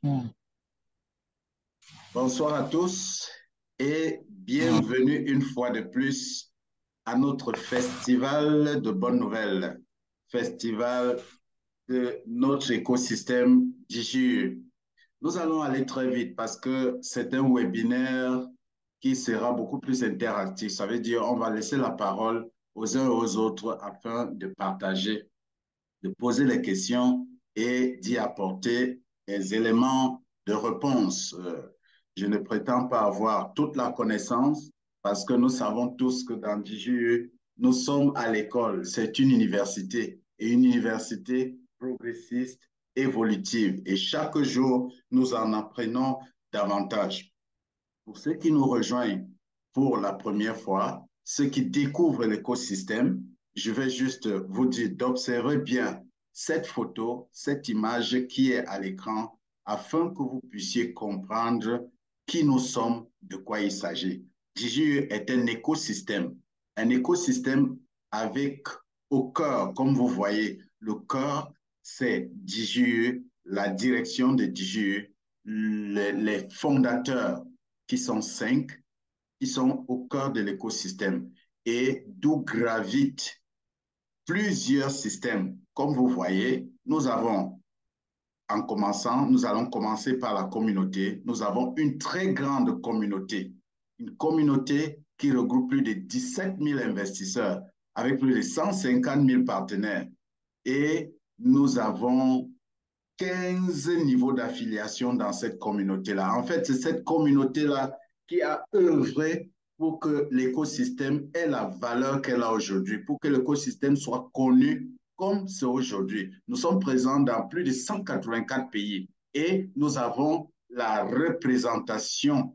Mm. Bonsoir à tous et Mm. bienvenue une fois de plus à notre festival de bonnes nouvelles, festival de notre écosystème DigiU. Nous allons aller très vite parce que c'est un webinaire qui sera beaucoup plus interactif. Ça veut dire on va laisser la parole aux uns et aux autres afin de partager, de poser les questions et d'y apporter des éléments de réponse. Je ne prétends pas avoir toute la connaissance parce que nous savons tous que dans DGE, nous sommes à l'école. C'est une université et une université progressiste, évolutive. Et chaque jour, nous en apprenons davantage. Pour ceux qui nous rejoignent pour la première fois, ceux qui découvrent l'écosystème, je vais juste vous dire d'observer bien cette photo, cette image qui est à l'écran, afin que vous puissiez comprendre qui nous sommes, de quoi il s'agit. DigiU est un écosystème avec au cœur, comme vous voyez, le cœur, c'est DigiU, la direction de DigiU, les fondateurs qui sont cinq, qui sont au cœur de l'écosystème et d'où gravitent plusieurs systèmes. Comme vous voyez, nous avons, en commençant, nous allons commencer par la communauté. Nous avons une très grande communauté, une communauté qui regroupe plus de 17 000 investisseurs avec plus de 150 000 partenaires. Et nous avons 15 niveaux d'affiliation dans cette communauté-là. En fait, c'est cette communauté-là qui a œuvré pour que l'écosystème ait la valeur qu'elle a aujourd'hui, pour que l'écosystème soit connu comme c'est aujourd'hui. Nous sommes présents dans plus de 184 pays et nous avons la représentation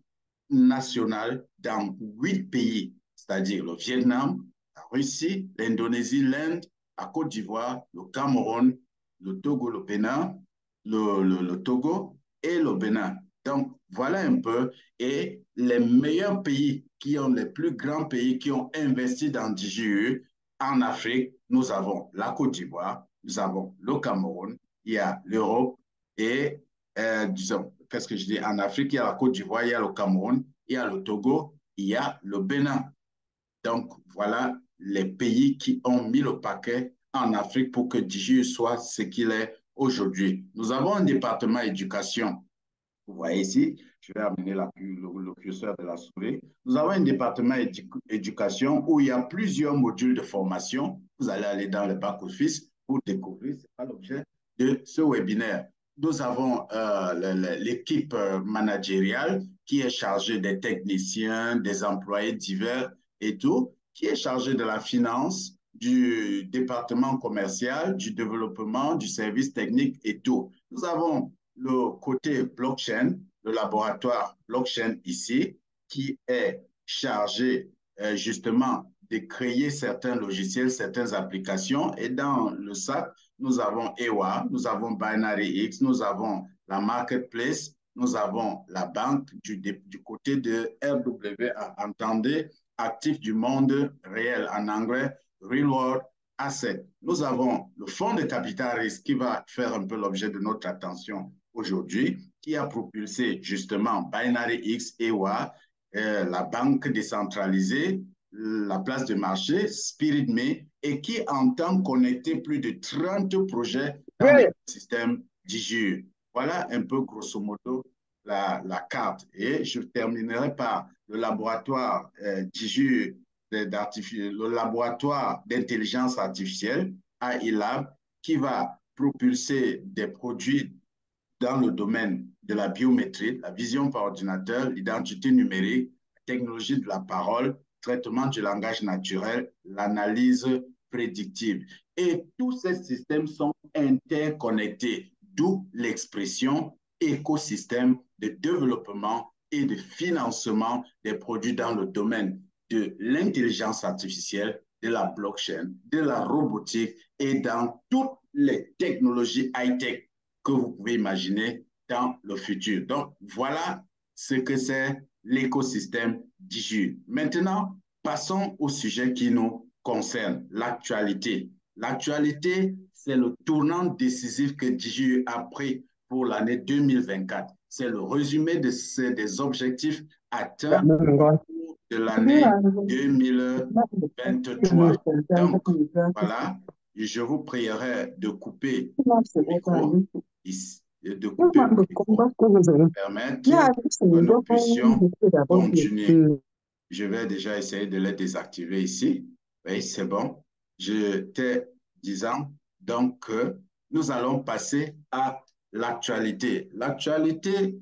nationale dans 8 pays, c'est-à-dire le Vietnam, la Russie, l'Indonésie, l'Inde, la Côte d'Ivoire, le Cameroun, le Togo, le Bénin, le Togo et le Bénin. Donc, voilà un peu. Et les meilleurs pays qui ont les plus grands pays qui ont investi dans DGE en Afrique, nous avons la Côte d'Ivoire, nous avons le Cameroun, il y a l'Europe et, disons, qu'est-ce que je dis, en Afrique, il y a la Côte d'Ivoire, il y a le Cameroun, il y a le Togo, il y a le Bénin. Donc, voilà les pays qui ont mis le paquet en Afrique pour que DigiU soit ce qu'il est aujourd'hui. Nous avons un département éducation. Vous voyez ici, je vais amener le curseur de la souris. Nous avons un département éducation où il y a plusieurs modules de formation. Vous allez aller dans le back-office pour découvrir, c'est pas l'objet de ce webinaire. Nous avons l'équipe managériale qui est chargée des techniciens, des employés divers et tout, qui est chargée de la finance, du département commercial, du développement, du service technique et tout. Nous avons le côté blockchain, le laboratoire blockchain ici, qui est chargé justement de créer certains logiciels, certaines applications. Et dans le SAC, nous avons EWA, nous avons Binary X, nous avons la marketplace, nous avons la banque du côté de RW, entendez, actif du monde réel en anglais, Real World Asset. Nous avons le fonds de capital risque qui va faire un peu l'objet de notre attention aujourd'hui, qui a propulsé justement Binary X, EWA, la banque décentralisée, la place de marché, Spirit Me, et qui entend connecter plus de 30 projets dans Oui. l'écosystème DigiU. Voilà un peu grosso modo la carte. Et je terminerai par le laboratoire DigiU, le laboratoire d'intelligence artificielle, AI Lab, qui va propulser des produits dans le domaine de la biométrie, la vision par ordinateur, l'identité numérique, la technologie de la parole, traitement du langage naturel, l'analyse prédictive. Et tous ces systèmes sont interconnectés, d'où l'expression écosystème de développement et de financement des produits dans le domaine de l'intelligence artificielle, de la blockchain, de la robotique et dans toutes les technologies high-tech que vous pouvez imaginer dans le futur. Donc, voilà ce que c'est l'écosystème DigiU. Maintenant, passons au sujet qui nous concerne, l'actualité. L'actualité, c'est le tournant décisif que DigiU a pris pour l'année 2024. C'est le résumé des objectifs atteints de l'année 2023. Donc, voilà, je vous prierai de couper le micro, de couper le micro pour permettre que nous puissions continuer. Je vais déjà essayer de les désactiver ici. Oui, c'est bon. Je t'ai disant donc que nous allons passer à l'actualité. L'actualité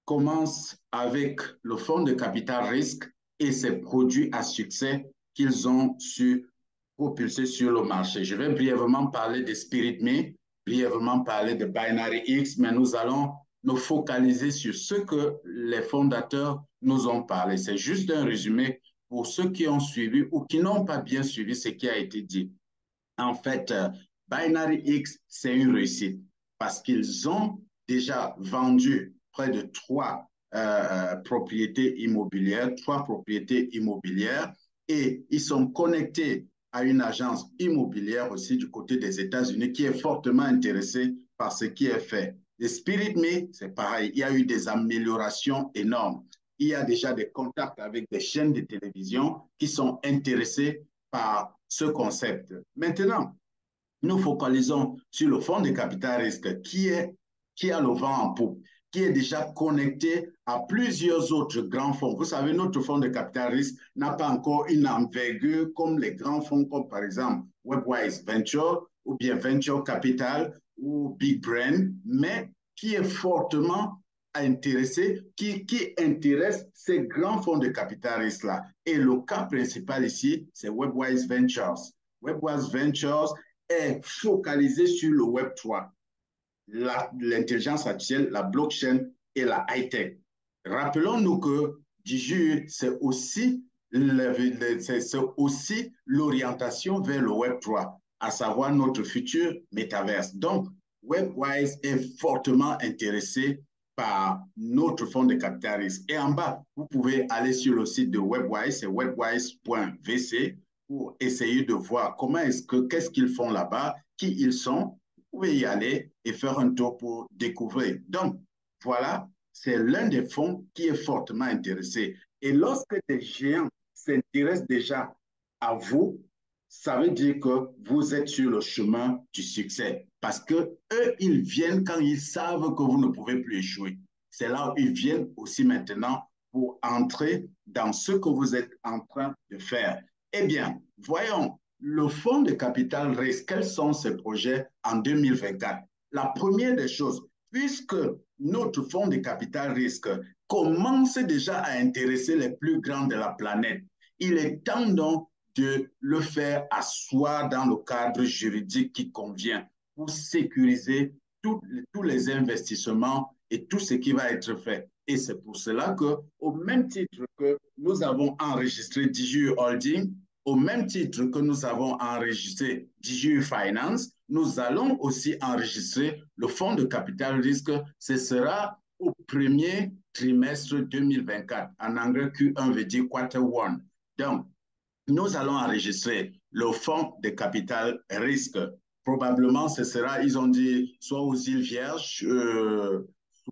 commence avec le fonds de capital risque et ses produits à succès qu'ils ont su propulser sur le marché. Je vais brièvement parler de SpiritMe, brièvement parler de Binary X, mais nous allons nous focaliser sur ce que les fondateurs nous ont parlé. C'est juste un résumé pour ceux qui ont suivi ou qui n'ont pas bien suivi ce qui a été dit. En fait, Binary X, c'est une réussite parce qu'ils ont déjà vendu près de trois propriétés immobilières et ils sont connectés à une agence immobilière aussi du côté des États-Unis qui est fortement intéressée par ce qui est fait. Et SpiritMe, c'est pareil, il y a eu des améliorations énormes. Il y a déjà des contacts avec des chaînes de télévision qui sont intéressées par ce concept. Maintenant, nous focalisons sur le fonds de capital risque qui a le vent en poupe, qui est déjà connecté à plusieurs autres grands fonds. Vous savez, notre fonds de capital risque n'a pas encore une envergure comme les grands fonds, comme par exemple Webwise Venture ou bien Venture Capital ou Big Brain, mais qui est fortement intéressé, qui intéresse ces grands fonds de capital risque-là. Et le cas principal ici, c'est Webwise Ventures. Webwise Ventures est focalisé sur le Web3, l'intelligence artificielle, la blockchain et la high-tech. Rappelons-nous que DigiU, c'est aussi l'orientation vers le Web3, à savoir notre futur métaverse. Donc, Webwise est fortement intéressé par notre fonds de capital risque. Et en bas, vous pouvez aller sur le site de Webwise, c'est webwise.vc, pour essayer de voir qu'est-ce qu'ils font là-bas, qui ils sont. Vous pouvez y aller et faire un tour pour découvrir. Donc, voilà, c'est l'un des fonds qui est fortement intéressé. Et lorsque des géants s'intéressent déjà à vous, ça veut dire que vous êtes sur le chemin du succès. Parce que eux, ils viennent quand ils savent que vous ne pouvez plus échouer. C'est là où ils viennent aussi maintenant pour entrer dans ce que vous êtes en train de faire. Eh bien, voyons, le fonds de capital risque, quels sont ses projets en 2024? La première des choses, puisque notre fonds de capital risque commence déjà à intéresser les plus grands de la planète, il est temps donc de le faire asseoir dans le cadre juridique qui convient pour sécuriser tous les investissements et tout ce qui va être fait. Et c'est pour cela que, au même titre que nous avons enregistré DigiU Holding, au même titre que nous avons enregistré DigiU Finance, nous allons aussi enregistrer le fonds de capital risque. Ce sera au premier trimestre 2024. En anglais, Q1 veut dire quarter one. Donc, nous allons enregistrer le fonds de capital risque. Probablement, ce sera, ils ont dit, soit aux îles Vierges,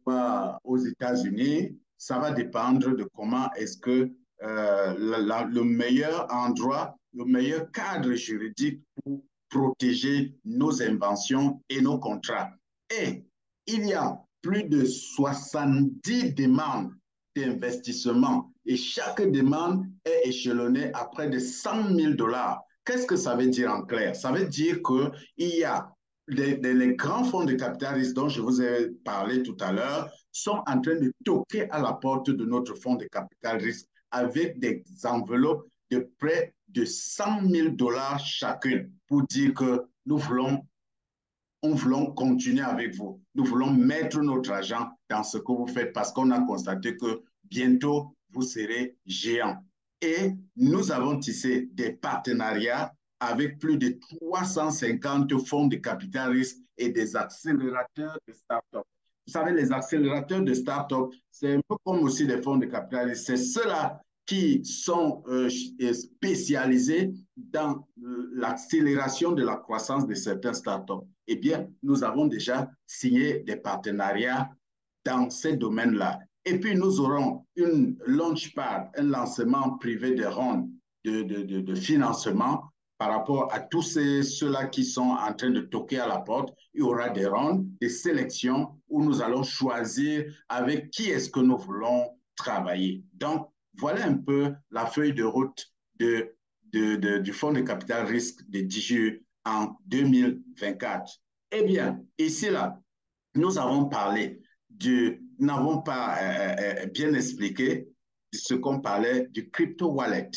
soit aux États-Unis. Ça va dépendre de comment est-ce que le meilleur endroit, le meilleur cadre juridique pour protéger nos inventions et nos contrats. Et il y a plus de 70 demandes d'investissement et chaque demande est échelonnée à près de 100 000 $. Qu'est-ce que ça veut dire en clair? Ça veut dire qu'il y a les grands fonds de capital risque dont je vous ai parlé tout à l'heure sont en train de toquer à la porte de notre fonds de capital risque avec des enveloppes de près de 100 000 $ chacune pour dire que nous voulons continuer avec vous. Nous voulons mettre notre argent dans ce que vous faites parce qu'on a constaté que bientôt, vous serez géant. Et nous avons tissé des partenariats avec plus de 350 fonds de capital risque et des accélérateurs de start-up. Vous savez, les accélérateurs de start-up, c'est un peu comme aussi les fonds de capital risque. C'est ceux-là qui sont spécialisés dans l'accélération de la croissance de certaines startups, eh bien, nous avons déjà signé des partenariats dans ces domaines-là. Et puis, nous aurons une launchpad, un lancement privé de rondes de financement par rapport à tous ceux-là qui sont en train de toquer à la porte. Il y aura des rondes, des sélections où nous allons choisir avec qui est-ce que nous voulons travailler. Donc, voilà un peu la feuille de route du Fonds de capital risque de DGE en 2024. Eh bien, ici, là, nous avons parlé n'avons pas bien expliqué ce qu'on parlait du crypto wallet.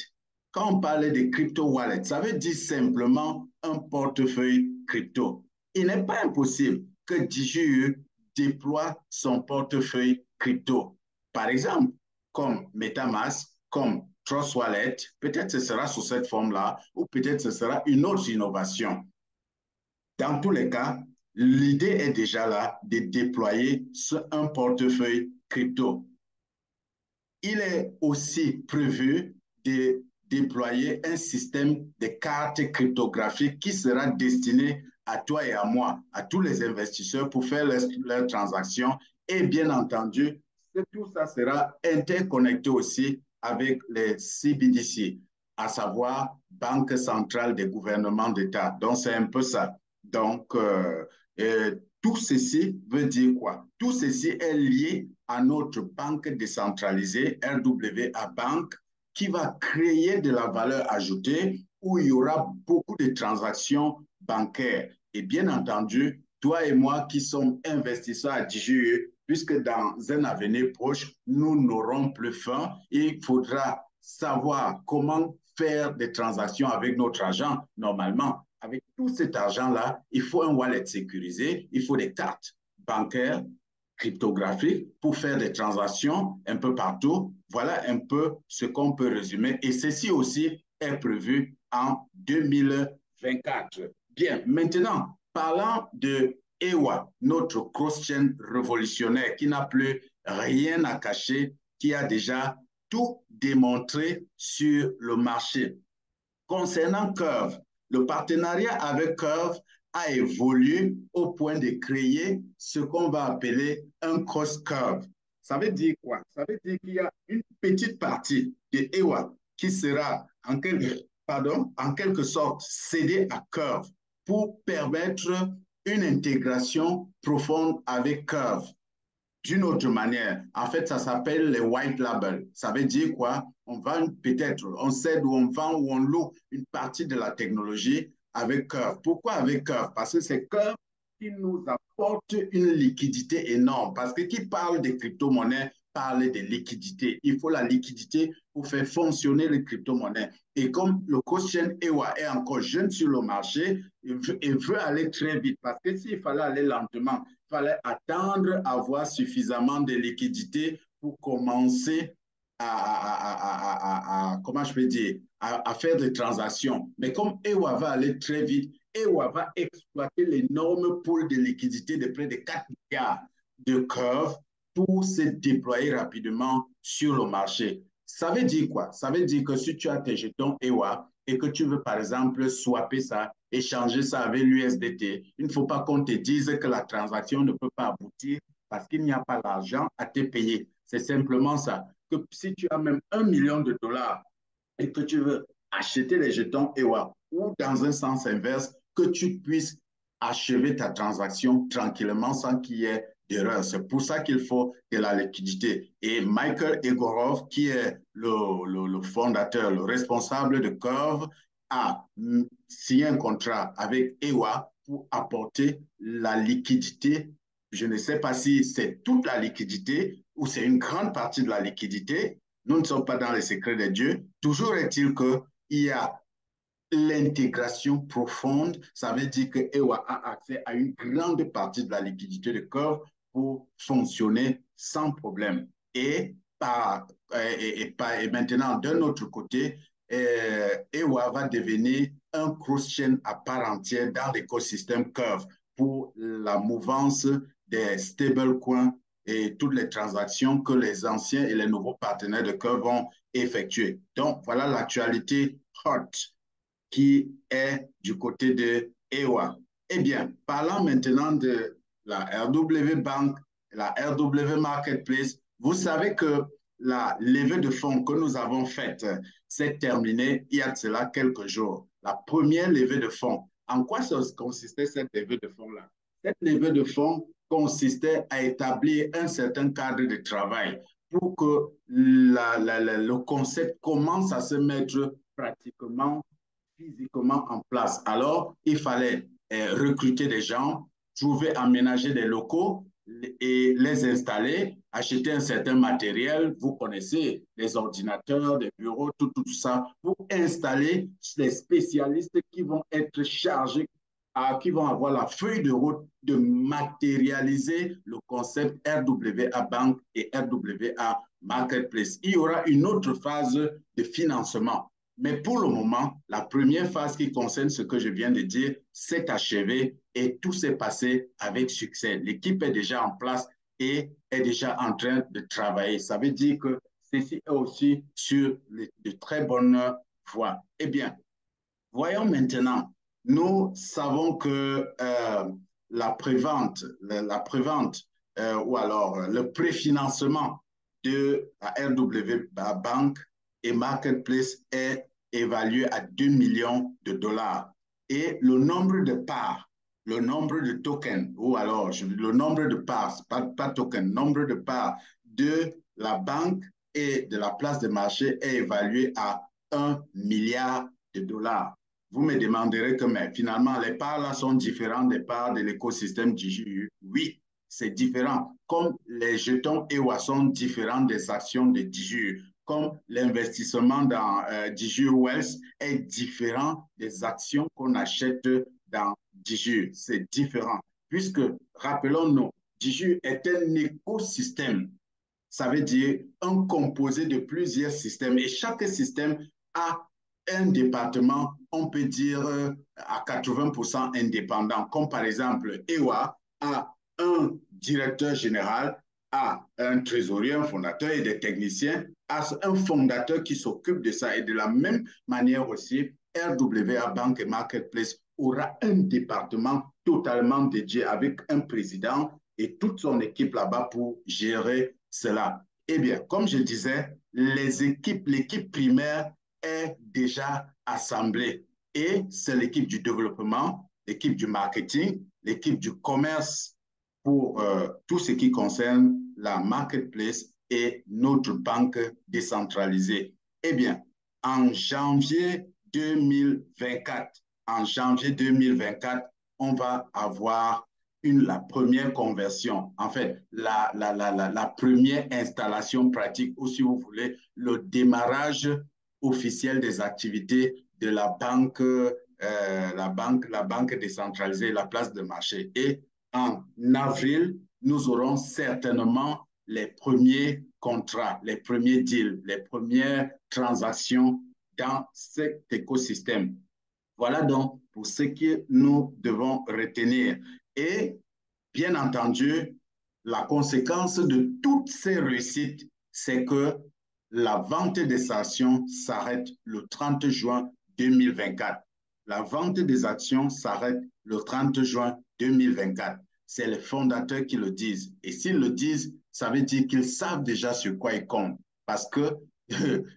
Quand on parlait de crypto wallet, ça veut dire simplement un portefeuille crypto. Il n'est pas impossible que DigiU déploie son portefeuille crypto. Par exemple, comme MetaMask, comme Trust Wallet, peut-être ce sera sous cette forme-là, ou peut-être ce sera une autre innovation. Dans tous les cas, l'idée est déjà là de déployer un portefeuille crypto. Il est aussi prévu de déployer un système de cartes cryptographiques qui sera destiné à toi et à moi, à tous les investisseurs pour faire leurs transactions. Et bien entendu, tout ça sera interconnecté aussi avec les CBDC, à savoir Banque centrale des gouvernements d'État. Donc, c'est un peu ça. Donc, tout ceci veut dire quoi? Tout ceci est lié à notre banque décentralisée, RWA Bank, qui va créer de la valeur ajoutée où il y aura beaucoup de transactions bancaires. Et bien entendu, toi et moi qui sommes investisseurs à DGE, puisque dans un avenir proche, nous n'aurons plus faim, il faudra savoir comment faire des transactions avec notre argent normalement. Avec tout cet argent-là, il faut un wallet sécurisé, il faut des cartes bancaires cryptographiques pour faire des transactions un peu partout. Voilà un peu ce qu'on peut résumer. Et ceci aussi est prévu en 2024. Bien, maintenant, parlant de EWA, notre cross-chain révolutionnaire qui n'a plus rien à cacher, qui a déjà tout démontré sur le marché. Concernant Curve, le partenariat avec Curve a évolué au point de créer ce qu'on va appeler un cross-curve. Ça veut dire quoi? Ça veut dire qu'il y a une petite partie de EWA qui sera en quelque sorte cédée à Curve pour permettre une intégration profonde avec Curve. D'une autre manière, en fait, ça s'appelle les white labels. Ça veut dire quoi? On vend peut-être, on cède ou on vend ou on loue une partie de la technologie avec Curve. Pourquoi avec Curve? Parce que c'est Curve qui nous apporte une liquidité énorme. Parce que qui parle de crypto-monnaies parle de liquidité. Il faut la liquidité pour faire fonctionner les crypto-monnaies. Et comme le cross-chain EWA est encore jeune sur le marché, il veut aller très vite. Parce que s'il fallait aller lentement, il fallait attendre avoir suffisamment de liquidités pour commencer comment je peux dire, à faire des transactions. Mais comme EWA va aller très vite, EWA va exploiter l'énorme pool de liquidités de près de 4 milliards de curves pour se déployer rapidement sur le marché. Ça veut dire quoi? Ça veut dire que si tu as tes jetons EWA et que tu veux, par exemple, swapper ça, échanger ça avec l'USDT, il ne faut pas qu'on te dise que la transaction ne peut pas aboutir parce qu'il n'y a pas l'argent à te payer. C'est simplement ça. Que si tu as même 1 million de dollars et que tu veux acheter les jetons EWA ou dans un sens inverse, que tu puisses achever ta transaction tranquillement sans qu'il y ait d'erreur. C'est pour ça qu'il faut de la liquidité. Et Michael Egorov, qui est le fondateur, le responsable de Curve, a signé un contrat avec EWA pour apporter la liquidité. Je ne sais pas si c'est toute la liquidité ou c'est une grande partie de la liquidité. Nous ne sommes pas dans les secrets de Dieu. Toujours est-il qu'il y a l'intégration profonde. Ça veut dire que EWA a accès à une grande partie de la liquidité de Curve pour fonctionner sans problème. Et maintenant, d'un autre côté, EWA va devenir un cross-chain à part entière dans l'écosystème Curve pour la mouvance des stablecoins et toutes les transactions que les anciens et les nouveaux partenaires de Curve vont effectuer. Donc, voilà l'actualité hot. qui est du côté de EWA. Eh bien, parlant maintenant de la RW Bank, la RW Marketplace, vous savez que la levée de fonds que nous avons faite s'est terminée il y a de cela quelques jours. La première levée de fonds. En quoi consistait cette levée de fonds-là? Cette levée de fonds consistait à établir un certain cadre de travail pour que le concept commence à se mettre pratiquement physiquement en place. Alors, il fallait recruter des gens, trouver, aménager des locaux et les installer, acheter un certain matériel. Vous connaissez les ordinateurs, les bureaux, tout ça, pour installer les spécialistes qui vont être chargés, qui vont avoir la feuille de route de matérialiser le concept RWA Bank et RWA Marketplace. Il y aura une autre phase de financement. Mais pour le moment, la première phase qui concerne ce que je viens de dire s'est achevée et tout s'est passé avec succès. L'équipe est déjà en place et est déjà en train de travailler. Ça veut dire que ceci est aussi sur de très bonnes voies. Eh bien, voyons maintenant, nous savons que la prévente, ou alors le préfinancement de la RW Bank et Marketplace est évalué à 2 millions de dollars. Et le nombre de parts, le nombre de tokens, ou alors le nombre de parts, pas token, nombre de parts de la banque et de la place de marché est évalué à 1 milliard de dollars. Vous me demanderez que mais finalement, les parts là sont différentes des parts de l'écosystème DigiU. Oui, c'est différent. Comme les jetons EWA sont différents des actions de DigiU, comme l'investissement dans DigiU Wealth est différent des actions qu'on achète dans DigiU. C'est différent. Puisque, rappelons-nous, DigiU est un écosystème. Ça veut dire un composé de plusieurs systèmes et chaque système a un département, on peut dire à 80% indépendant, comme par exemple EWA a un directeur général, a un trésorier, un fondateur et des techniciens, a un fondateur qui s'occupe de ça. Et de la même manière aussi, RWA Bank et Marketplace aura un département totalement dédié avec un président et toute son équipe là-bas pour gérer cela. Eh bien, comme je disais, l'équipe primaire est déjà assemblée et c'est l'équipe du développement, l'équipe du marketing, l'équipe du commerce pour tout ce qui concerne la marketplace et notre banque décentralisée. Eh bien, en janvier 2024, en janvier 2024, on va avoir la première conversion, en fait, la première installation pratique, ou si vous voulez, le démarrage officiel des activités de la banque décentralisée, la place de marché. Et en avril, nous aurons certainement les premiers contrats, les premiers deals, les premières transactions dans cet écosystème. Voilà donc pour ce que nous devons retenir. Et bien entendu, la conséquence de toutes ces réussites, c'est que la vente des actions s'arrête le 30 juin 2024. La vente des actions s'arrête le 30 juin 2024. C'est les fondateurs qui le disent. Et s'ils le disent, ça veut dire qu'ils savent déjà sur quoi ils comptent. Parce que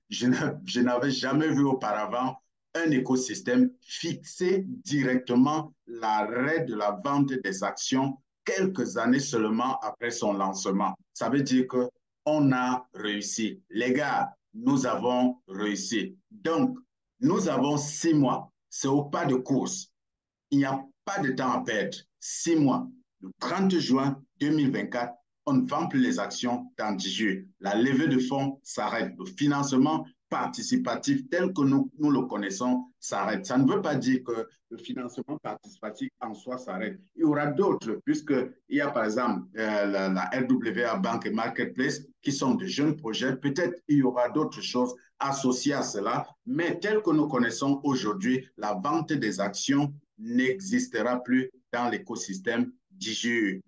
je n'avais jamais vu auparavant un écosystème fixer directement l'arrêt de la vente des actions quelques années seulement après son lancement. Ça veut dire qu'on a réussi. Les gars, nous avons réussi. Donc, nous avons 6 mois. C'est au pas de course. Il n'y a pas de temps à perdre. 6 mois. Le 30 juin 2024, on ne vend plus les actions dans 10 jours. La levée de fonds s'arrête. Le financement participatif tel que nous le connaissons s'arrête. Ça ne veut pas dire que le financement participatif en soi s'arrête. Il y aura d'autres, puisqu'il y a par exemple la RWA Bank et Marketplace qui sont de jeunes projets. Peut-être il y aura d'autres choses associées à cela, mais tel que nous connaissons aujourd'hui, la vente des actions n'existera plus dans l'écosystème DigiU.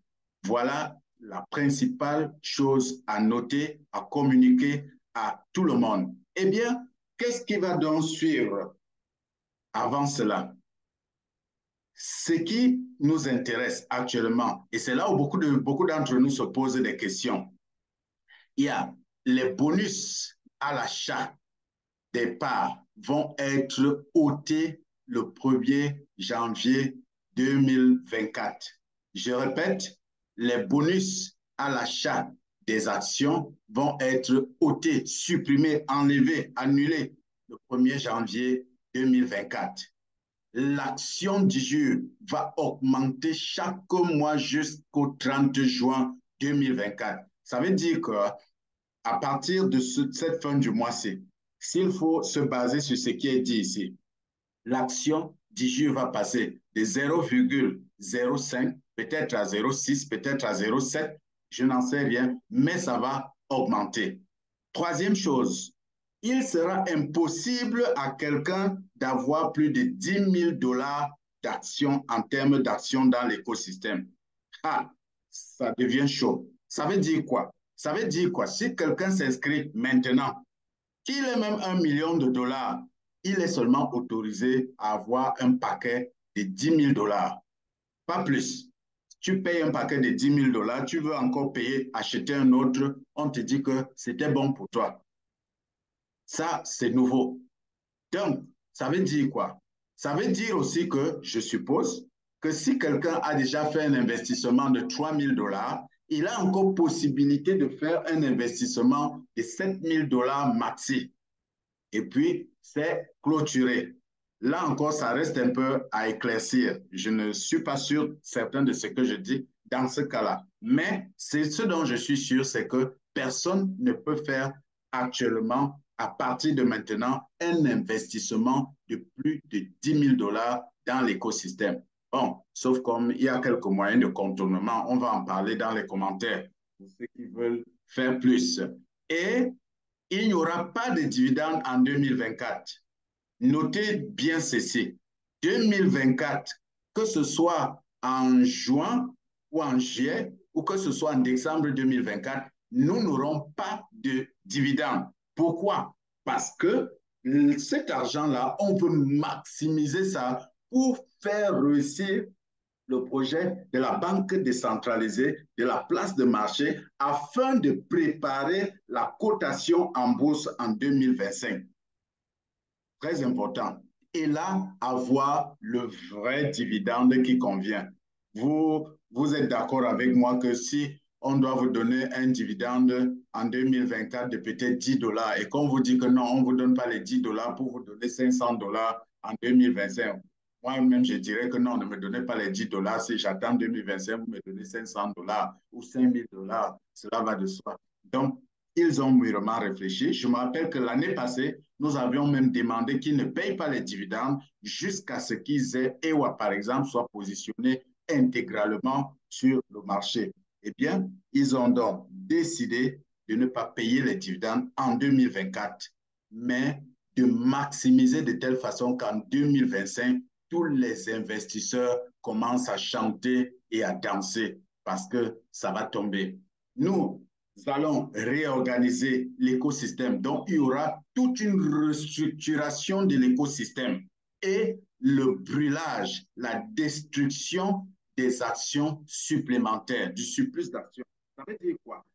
Voilà la principale chose à noter, à communiquer à tout le monde. Eh bien, qu'est-ce qui va donc suivre? avant cela, ce qui nous intéresse actuellement, et c'est là où beaucoup d'entre nous se posent des questions, il y a les bonus à l'achat des parts vont être ôtés le 1er janvier 2024. Je répète, les bonus à l'achat des actions vont être ôtés, supprimés, enlevés, annulés le 1er janvier 2024. L'action du jour va augmenter chaque mois jusqu'au 30 juin 2024. Ça veut dire que à partir de cette fin du mois-ci, s'il faut se baser sur ce qui est dit ici, l'action du jour va passer de 0,05, peut-être à 0,6, peut-être à 0,7, je n'en sais rien, mais ça va augmenter. Troisième chose, il sera impossible à quelqu'un d'avoir plus de 10 000 dollars d'actions en termes d'actions dans l'écosystème. Ah, ça devient chaud. Ça veut dire quoi? Ça veut dire quoi? Si quelqu'un s'inscrit maintenant, qu'il ait même 1 million de dollars, il est seulement autorisé à avoir un paquet de 10 000 dollars, pas plus. Tu payes un paquet de 10 000 dollars, tu veux encore payer, acheter un autre, on te dit que c'était bon pour toi. Ça, c'est nouveau. Donc, ça veut dire quoi? Ça veut dire aussi que, je suppose, que si quelqu'un a déjà fait un investissement de 3 000 dollars, il a encore possibilité de faire un investissement de 7 000 dollars maxi. Et puis, c'est clôturé. Là encore, ça reste un peu à éclaircir. Je ne suis pas sûr, certain de ce que je dis dans ce cas-là. Mais c'est ce dont je suis sûr, c'est que personne ne peut faire actuellement, à partir de maintenant, un investissement de plus de 10 000 dollars dans l'écosystème. Bon, sauf comme il y a quelques moyens de contournement, on va en parler dans les commentaires pour ceux qui veulent faire plus. Et il n'y aura pas de dividendes en 2024. Notez bien ceci. 2024, que ce soit en juin ou en juillet, ou que ce soit en décembre 2024, nous n'aurons pas de dividendes. Pourquoi? Parce que cet argent-là, on veut maximiser ça pour faire réussir le projet de la banque décentralisée, de la place de marché, afin de préparer la cotation en bourse en 2025. Très important. Et là, avoir le vrai dividende qui convient. Vous êtes d'accord avec moi que si on doit vous donner un dividende en 2024 de peut-être 10 dollars et qu'on vous dit que non, on ne vous donne pas les 10 dollars pour vous donner 500 dollars en 2025, moi-même, je dirais que non, ne me donnez pas les 10 dollars. Si j'attends 2025, vous me donnez 500 dollars ou 5000 dollars. Cela va de soi. Donc, ils ont mûrement réfléchi. Je me rappelle que l'année passée, nous avions même demandé qu'ils ne payent pas les dividendes jusqu'à ce qu'ils aient, EWA par exemple, soit positionné intégralement sur le marché. Eh bien, ils ont donc décidé de ne pas payer les dividendes en 2024, mais de maximiser de telle façon qu'en 2025, tous les investisseurs commencent à chanter et à danser parce que ça va tomber. Nous allons réorganiser l'écosystème. Donc, il y aura toute une restructuration de l'écosystème et le brûlage, la destruction des actions supplémentaires, du surplus d'actions. Ça veut dire quoi?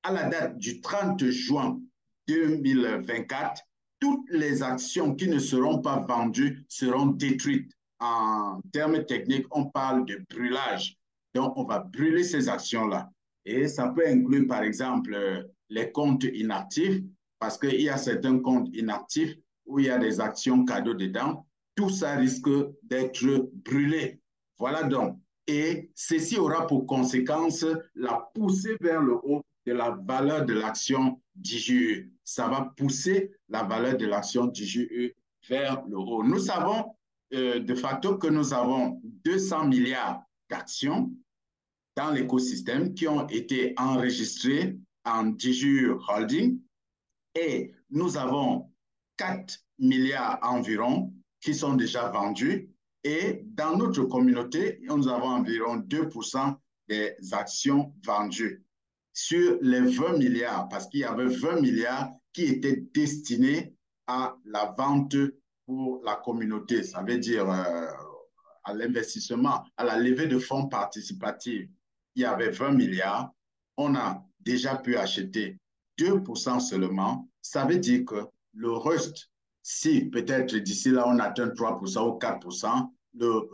À la date du 30 juin 2024, toutes les actions qui ne seront pas vendues seront détruites. En termes techniques, on parle de brûlage. Donc, on va brûler ces actions-là. Et ça peut inclure, par exemple, les comptes inactifs, parce qu'il y a certains comptes inactifs où il y a des actions cadeaux dedans. Tout ça risque d'être brûlé. Voilà donc. Et ceci aura pour conséquence la poussée vers le haut de la valeur de l'action d'IGE. Ça va pousser la valeur de l'action d'IGE vers le haut. Nous savons de facto que nous avons 200 milliards d'actions dans l'écosystème qui ont été enregistrées en DIGE Holding et nous avons 4 milliards environ qui sont déjà vendus et dans notre communauté, nous avons environ 2% des actions vendues sur les 20 milliards, parce qu'il y avait 20 milliards qui étaient destinés à la vente pour la communauté, ça veut dire à l'investissement, à la levée de fonds participatifs, il y avait 20 milliards. On a déjà pu acheter 2% seulement. Ça veut dire que le reste, si peut-être d'ici là on atteint 3% ou 4%, le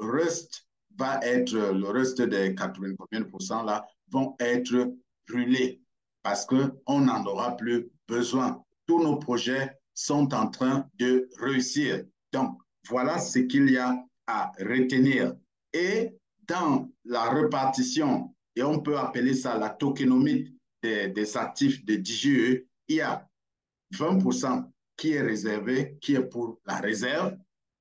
reste des 80 combien de pourcents là vont être brûlés parce qu'on n'en aura plus besoin. Tous nos projets sont en train de réussir. Donc, voilà ce qu'il y a à retenir. Et dans la répartition, et on peut appeler ça la tokenomie des actifs de DGE, il y a 20% qui est réservé, qui est pour la réserve.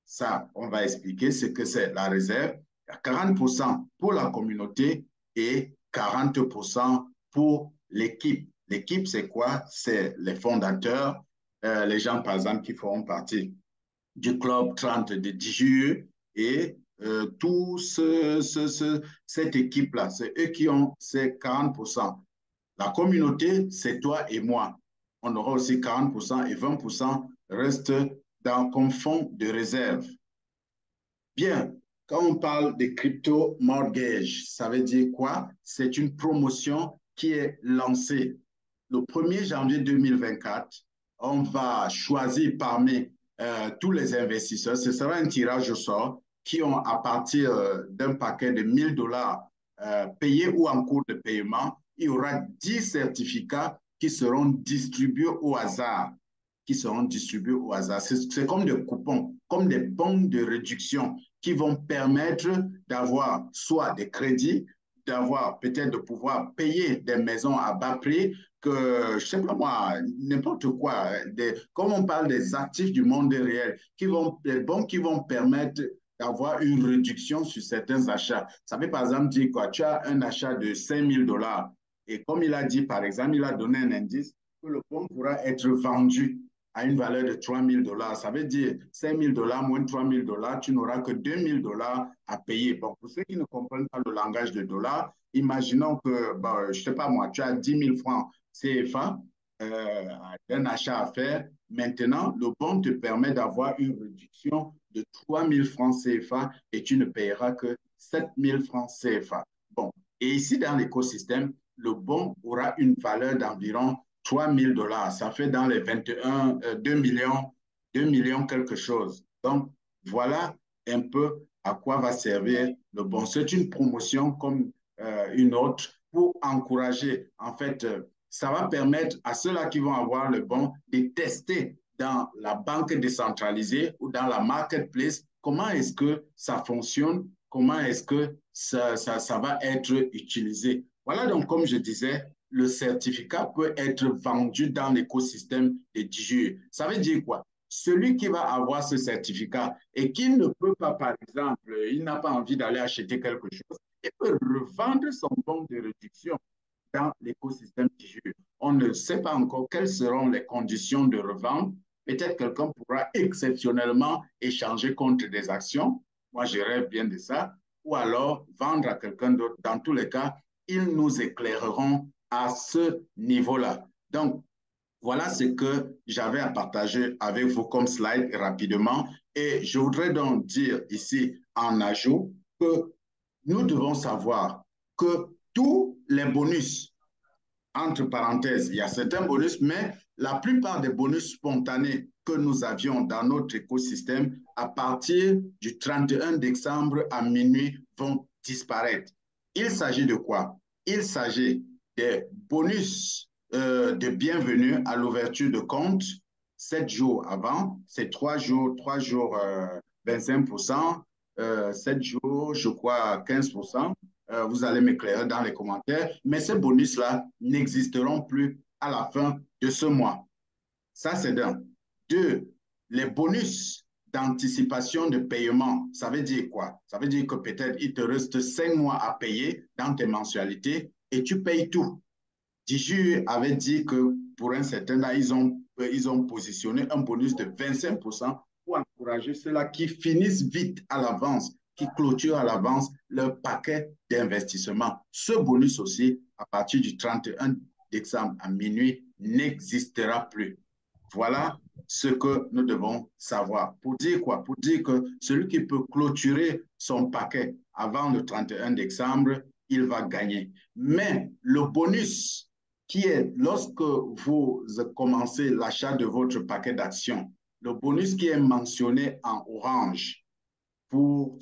Ça, on va expliquer ce que c'est la réserve. Il y a 40% pour la communauté et 40% pour l'équipe. L'équipe, c'est quoi? C'est les fondateurs, les gens, par exemple, qui feront partie du club 30 de DGE et cette équipe-là, c'est eux qui ont ces 40%. La communauté, c'est toi et moi. On aura aussi 40% et 20% restent comme fonds de réserve. Bien, quand on parle de crypto mortgage, ça veut dire quoi? C'est une promotion qui est lancée le 1er janvier 2024. On va choisir parmi tous les investisseurs. Ce sera un tirage au sort qui ont, à partir d'un paquet de 1000 $ payés ou en cours de paiement, il y aura 10 certificats qui seront distribués au hasard. C'est comme des coupons, comme des bons de réduction qui vont permettre d'avoir soit des crédits, d'avoir peut-être de pouvoir payer des maisons à bas prix, que, je ne sais pas moi, n'importe quoi, comme on parle des actifs du monde réel, des bons qui vont permettre d'avoir une réduction sur certains achats. Ça veut par exemple dire quoi? Tu as un achat de 5 000 $ et comme il a dit, par exemple, il a donné un indice que le bon pourra être vendu à une valeur de 3 000 $. Ça veut dire 5 000 $ moins 3 000 $, tu n'auras que 2 000 $ à payer. Bon, pour ceux qui ne comprennent pas le langage de dollars, imaginons que, bon, je ne sais pas moi, tu as 10 000 francs CFA d'un achat à faire. Maintenant, le bon te permet d'avoir une réduction de 3 000 francs CFA et tu ne payeras que 7 000 francs CFA. Bon, et ici dans l'écosystème, le bon aura une valeur d'environ 3 000 $. Ça fait dans les 21, 2 millions quelque chose. Donc, voilà un peu à quoi va servir le bon. C'est une promotion comme une autre pour encourager. En fait, ça va permettre à ceux-là qui vont avoir le bon de tester dans la banque décentralisée ou dans la marketplace comment est-ce que ça fonctionne, comment est-ce que ça va être utilisé. Voilà donc, comme je disais, le certificat peut être vendu dans l'écosystème des DGE. Ça veut dire quoi? Celui qui va avoir ce certificat et qui ne peut pas, par exemple, il n'a pas envie d'aller acheter quelque chose, il peut revendre son bon de réduction dans l'écosystème DGE. On ne sait pas encore quelles seront les conditions de revente. Peut-être quelqu'un pourra exceptionnellement échanger contre des actions. Moi, je rêve bien de ça. Ou alors vendre à quelqu'un d'autre. Dans tous les cas, ils nous éclaireront à ce niveau-là. Donc, voilà ce que j'avais à partager avec vous comme slide rapidement. Et je voudrais donc dire ici en ajout que nous devons savoir que tous les bonus, entre parenthèses, il y a certains bonus, mais la plupart des bonus spontanés que nous avions dans notre écosystème à partir du 31 décembre à minuit vont disparaître. Il s'agit de quoi? Il s'agit des bonus de bienvenue à l'ouverture de compte 7 jours avant, c'est 3 jours 25%, 7 jours, je crois 15%. Vous allez m'éclairer dans les commentaires, mais ces bonus-là n'existeront plus à la fin de ce mois. Ça, c'est d'un. Deux, les bonus d'anticipation de paiement, ça veut dire quoi? Ça veut dire que peut-être il te reste 5 mois à payer dans tes mensualités et tu payes tout. DIGU avait dit que pour un certain temps, ils ont positionné un bonus de 25% pour encourager ceux-là qui finissent vite à l'avance, qui clôturent à l'avance leur paquet d'investissement. Ce bonus aussi, à partir du 31 décembre à minuit, n'existera plus. Voilà ce que nous devons savoir. Pour dire quoi? Pour dire que celui qui peut clôturer son paquet avant le 31 décembre, il va gagner. Mais le bonus qui est lorsque vous commencez l'achat de votre paquet d'actions, le bonus qui est mentionné en orange pour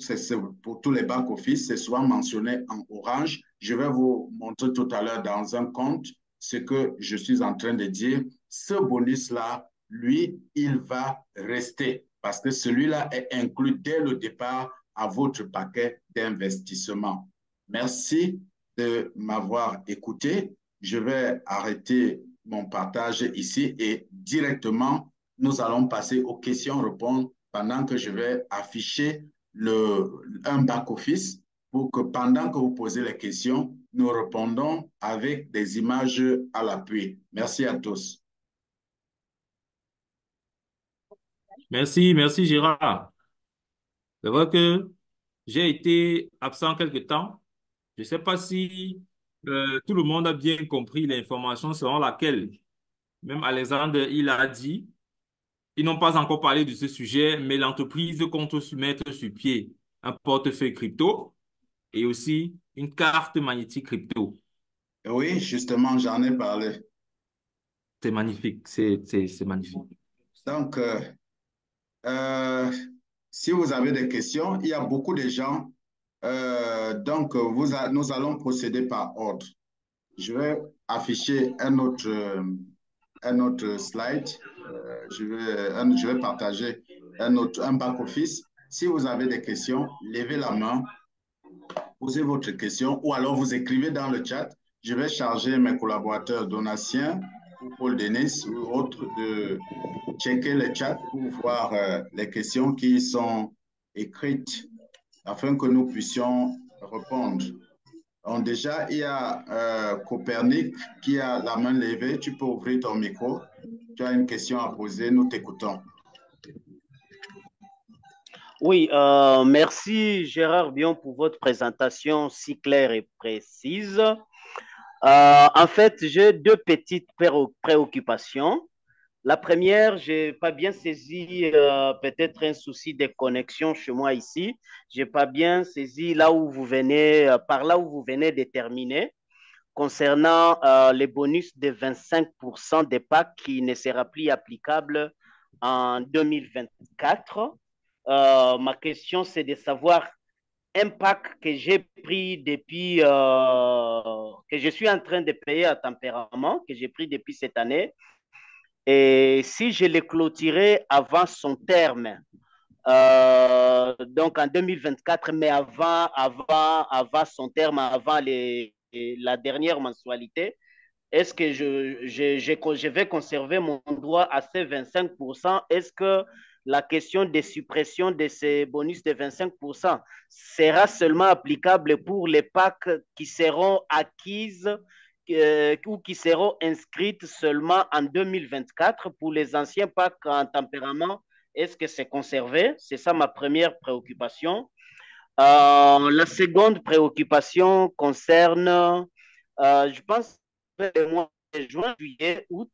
tous les back-office, c'est souvent mentionné en orange. Je vais vous montrer tout à l'heure dans un compte ce que je suis en train de dire. Ce bonus-là, lui, il va rester parce que celui-là est inclus dès le départ à votre paquet d'investissement. Merci de m'avoir écouté. Je vais arrêter mon partage ici et directement, nous allons passer aux questions-réponses pendant que je vais afficher un back-office pour que pendant que vous posez les questions, nous répondons avec des images à l'appui. Merci à tous. Merci Gérard. C'est vrai que j'ai été absent quelque temps. Je ne sais pas si tout le monde a bien compris l'information selon laquelle, même Alexandre, il a dit, ils n'ont pas encore parlé de ce sujet, mais l'entreprise compte se mettre sur pied un portefeuille crypto et aussi une carte magnétique crypto. Oui, justement, j'en ai parlé. C'est magnifique, c'est magnifique. Donc, euh, si vous avez des questions, il y a beaucoup de gens. Nous allons procéder par ordre. Je vais afficher un autre slide. Je vais partager un back-office. Si vous avez des questions, levez la main, posez votre question ou alors vous écrivez dans le chat. Je vais charger mes collaborateurs Donatien ou Paul Denis ou autres de checker le chat pour voir les questions qui sont écrites afin que nous puissions répondre. Donc déjà, il y a Copernic qui a la main levée. Tu peux ouvrir ton micro. Tu as une question à poser. Nous t'écoutons. Oui, merci Gérard Bion pour votre présentation si claire et précise. En fait, j'ai deux petites préoccupations. La première, je n'ai pas bien saisi peut-être un souci de connexion chez moi ici. Je n'ai pas bien saisi là où vous venez, par là où vous venez de terminer concernant les bonus de 25% des packs qui ne sera plus applicable en 2024. Ma question, c'est de savoir un pack que j'ai pris depuis, que je suis en train de payer à tempérament, que j'ai pris depuis cette année. Et si je l'ai clôturé avant son terme, donc en 2024, mais avant son terme, avant la dernière mensualité, est-ce que je vais conserver mon droit à ces 25%? Est-ce que la question de suppression de ces bonus de 25% sera seulement applicable pour les packs qui seront acquises ou qui seront inscrites seulement en 2024? Pour les anciens packs en tempérament, est-ce que c'est conservé? C'est ça ma première préoccupation. La seconde préoccupation concerne, je pense, le mois de juin, juillet, août,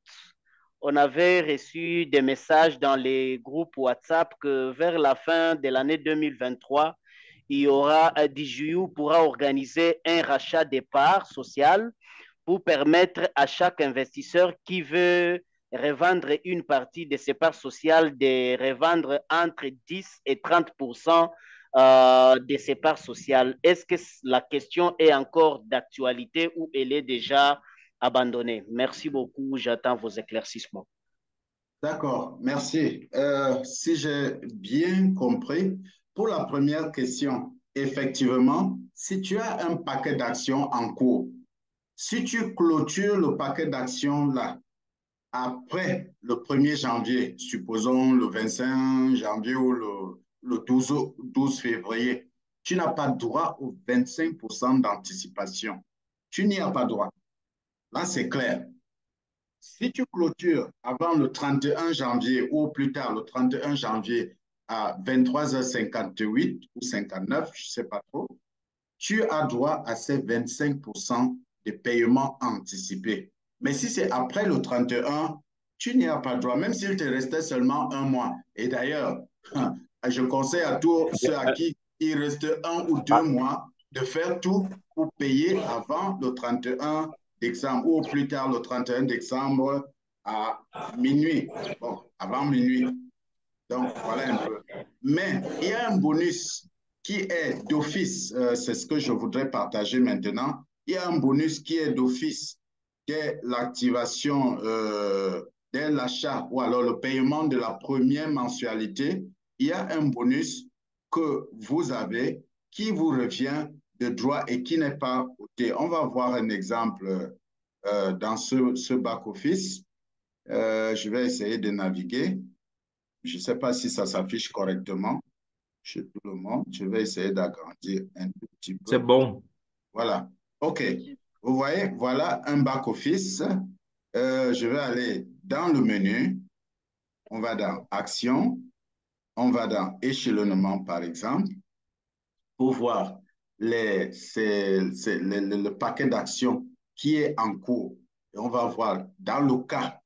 on avait reçu des messages dans les groupes WhatsApp que vers la fin de l'année 2023, il y aura, DJU pourra organiser un rachat des parts sociales pour permettre à chaque investisseur qui veut revendre une partie de ses parts sociales de revendre entre 10 et 30% de ses parts sociales. Est-ce que la question est encore d'actualité ou elle est déjà abandonnée? Merci beaucoup, j'attends vos éclaircissements. D'accord, merci. Si j'ai bien compris, pour la première question, effectivement, si tu as un paquet d'actions en cours, si tu clôtures le paquet d'actions là, après le 1er janvier, supposons le 25 janvier ou le 12 février, tu n'as pas droit aux 25% d'anticipation. Tu n'y as pas droit. Là, c'est clair. Si tu clôtures avant le 31 janvier ou plus tard le 31 janvier à 23h58 ou 59, je ne sais pas trop, tu as droit à ces 25% de paiement anticipé. Mais si c'est après le 31, tu n'y as pas droit, même s'il te restait seulement un mois. Et d'ailleurs, je conseille à tous ceux à qui il reste 1 ou 2 mois de faire tout pour payer avant le 31 décembre ou au plus tard le 31 décembre à minuit. Bon, avant minuit. Donc, voilà un peu. Mais il y a un bonus qui est d'office. C'est ce que je voudrais partager maintenant. Il y a un bonus qui est d'office, qui est l'activation dès l'achat ou alors le paiement de la première mensualité. Il y a un bonus que vous avez qui vous revient de droit et qui n'est pas coté. On va voir un exemple dans ce back-office. Je vais essayer de naviguer. Je ne sais pas si ça s'affiche correctement chez tout le monde. Je vais essayer d'agrandir un tout petit C'est peu. bon. Voilà. OK. Vous voyez, voilà un back-office. Je vais aller dans le menu. On va dans Action. On va dans Échelonnement, par exemple, pour voir le paquet d'actions qui est en cours. Et on va voir dans le cas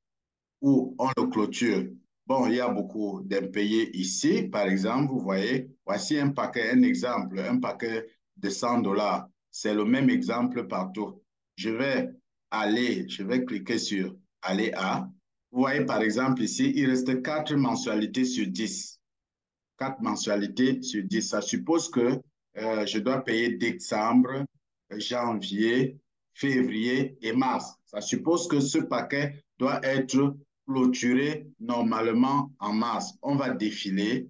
où on le clôture. Bon, il y a beaucoup d'impayés ici. Par exemple, vous voyez, voici un paquet, un exemple, un paquet de $100. C'est le même exemple partout. Je vais cliquer sur aller à. Vous voyez, par exemple, ici, il reste 4 mensualités sur 10. 4 mensualités sur 10. Ça suppose que je dois payer décembre, janvier, février et mars. Ça suppose que ce paquet doit être clôturé normalement en mars. On va défiler,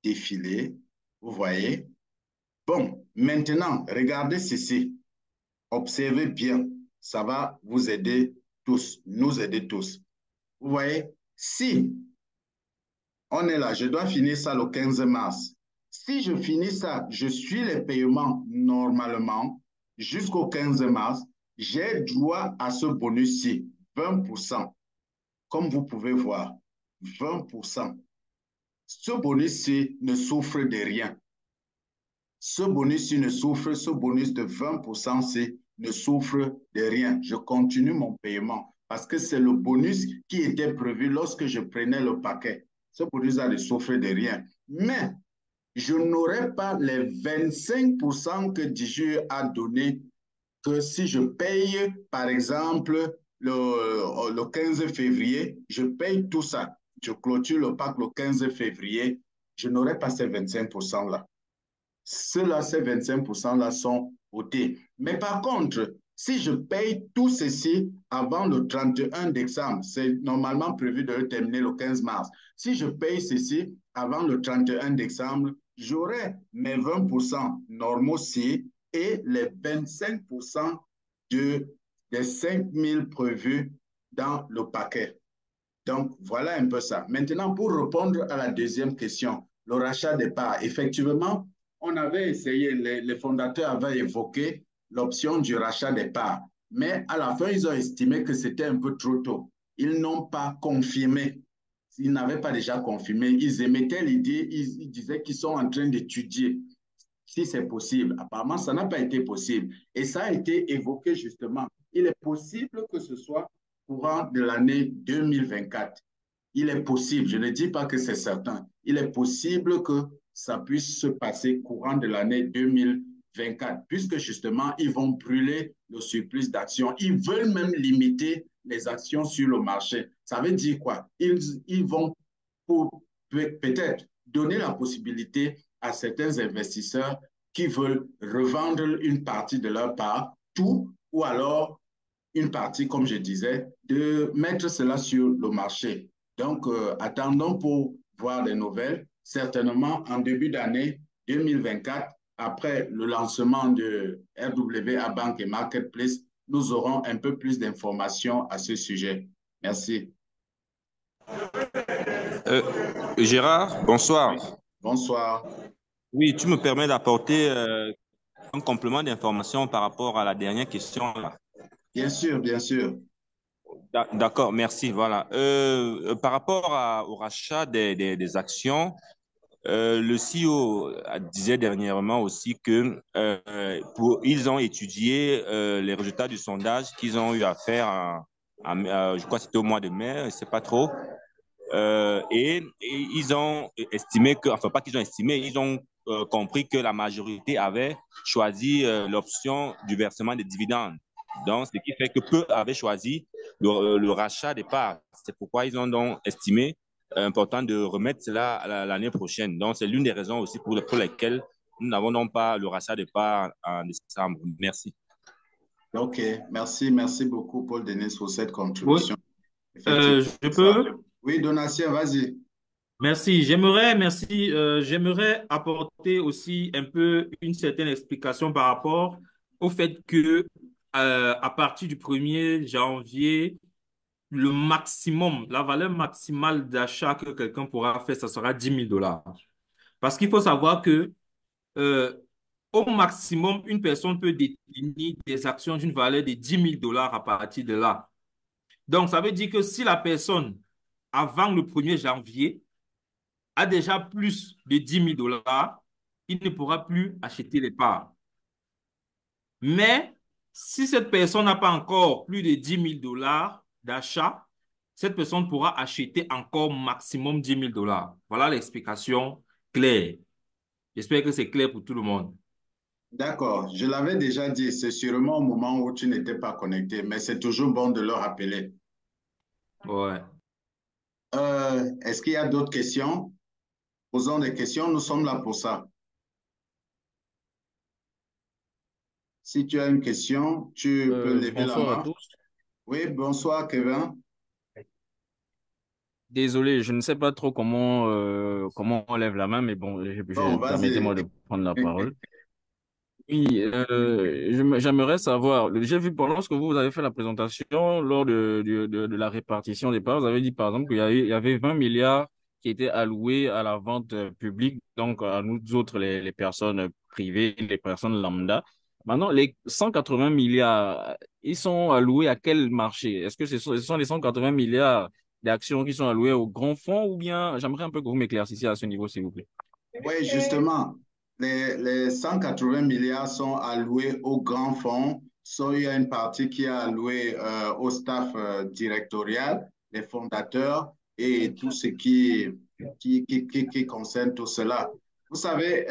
défiler, vous voyez. Bon, maintenant, regardez ceci. Observez bien. Ça va vous aider tous, nous aider tous. Vous voyez, si on est là, je dois finir ça le 15 mars. Si je finis ça, je suis les paiements normalement jusqu'au 15 mars, j'ai droit à ce bonus-ci, 20%. Comme vous pouvez voir, 20%. Ce bonus-ci ne souffre de rien. Ce bonus-ci ne souffre, ce bonus de 20%-ci ne souffre de rien. Je continue mon paiement parce que c'est le bonus qui était prévu lorsque je prenais le paquet. Ce bonus-là ne souffre de rien. Mais je n'aurai pas les 25% que Dijur a donné que si je paye, par exemple, le 15 février, je paye tout ça. Je clôture le pack le 15 février, je n'aurai pas ces 25%-là. Ceux-là, ces 25%-là sont votés. Mais par contre, si je paye tout ceci avant le 31 décembre, c'est normalement prévu de le terminer le 15 mars. Si je paye ceci avant le 31 décembre, j'aurai mes 20% normaux-ci et les 25% des 5 000 prévus dans le paquet. Donc, voilà un peu ça. Maintenant, pour répondre à la deuxième question, le rachat des parts, effectivement, on avait essayé, les fondateurs avaient évoqué l'option du rachat des parts, mais à la fin, ils ont estimé que c'était un peu trop tôt. Ils n'ont pas confirmé. Ils n'avaient pas déjà confirmé. Ils émettaient l'idée, ils disaient qu'ils sont en train d'étudier si c'est possible. Apparemment, ça n'a pas été possible. Et ça a été évoqué justement. Il est possible que ce soit courant de l'année 2024. Il est possible, je ne dis pas que c'est certain, il est possible que ça puisse se passer courant de l'année 2024, puisque justement, ils vont brûler le surplus d'actions. Ils veulent même limiter les actions sur le marché. Ça veut dire quoi? Ils vont peut-être donner la possibilité à certains investisseurs qui veulent revendre une partie de leur part, tout, ou alors une partie, comme je disais, de mettre cela sur le marché. Donc, attendons pour voir des nouvelles. Certainement, en début d'année 2024, après le lancement de RWA Bank et Marketplace, nous aurons un peu plus d'informations à ce sujet. Merci. Euh, Gérard, bonsoir. Oui. Bonsoir. Oui, tu me permets d'apporter un complément d'information par rapport à la dernière question là. Bien sûr, bien sûr. D'accord, merci. Voilà. Par rapport au rachat des actions, le CEO disait dernièrement aussi que ils ont étudié les résultats du sondage qu'ils ont eu à faire je crois que c'était au mois de mai, je ne sais pas trop. Et ils ont estimé que, enfin pas qu'ils ont estimé, ils ont compris que la majorité avait choisi l'option du versement des dividendes. Donc, ce qui fait que peu avaient choisi le rachat des parts. C'est pourquoi ils ont donc estimé important de remettre cela à l'année prochaine. Donc, c'est l'une des raisons aussi pour lesquelles nous n'avons donc pas le rachat des parts en décembre. Merci. Ok, merci beaucoup, Paul Denis, pour cette Oui, contribution. Effectivement, je ça. peux. Oui, Donatien, vas-y. Merci. J'aimerais apporter aussi un peu une certaine explication par rapport au fait que, à partir du 1er janvier, le maximum, la valeur maximale d'achat que quelqu'un pourra faire, ça sera 10 000 $. Parce qu'il faut savoir que, euh, au maximum, une personne peut détenir des actions d'une valeur de 10 000 $ à partir de là. Donc, ça veut dire que si la personne, avant le 1er janvier, a déjà plus de 10 000 $, il ne pourra plus acheter les parts. Mais si cette personne n'a pas encore plus de 10 000 $ d'achat, cette personne pourra acheter encore maximum 10 000 $. Voilà l'explication claire. J'espère que c'est clair pour tout le monde. D'accord, je l'avais déjà dit, c'est sûrement au moment où tu n'étais pas connecté, mais c'est toujours bon de le rappeler. Ouais. Est-ce qu'il y a d'autres questions? Posons des questions, nous sommes là pour ça. Si tu as une question, tu peux lever la Bonsoir à main. tous. Oui, bonsoir, Kevin. Désolé, je ne sais pas trop comment on lève la main, mais bon, Bon, permettez-moi vas-y. de prendre la parole. Oui, j'aimerais savoir, j'ai vu pendant que vous avez fait la présentation, lors de la répartition des parts, vous avez dit par exemple il y avait 20 milliards qui étaient alloués à la vente publique, donc à nous autres, les personnes privées, les personnes lambda. Maintenant, les 180 milliards, ils sont alloués à quel marché? Est-ce que ce sont les 180 milliards d'actions qui sont allouées aux grands fonds ou bien, j'aimerais un peu que vous m'éclaircissiez à ce niveau, s'il vous plaît. Oui, justement, les 180 milliards sont alloués aux grands fonds. Il y a une partie qui est allouée au staff directorial, les fondateurs et tout ce qui concerne tout cela. Vous savez,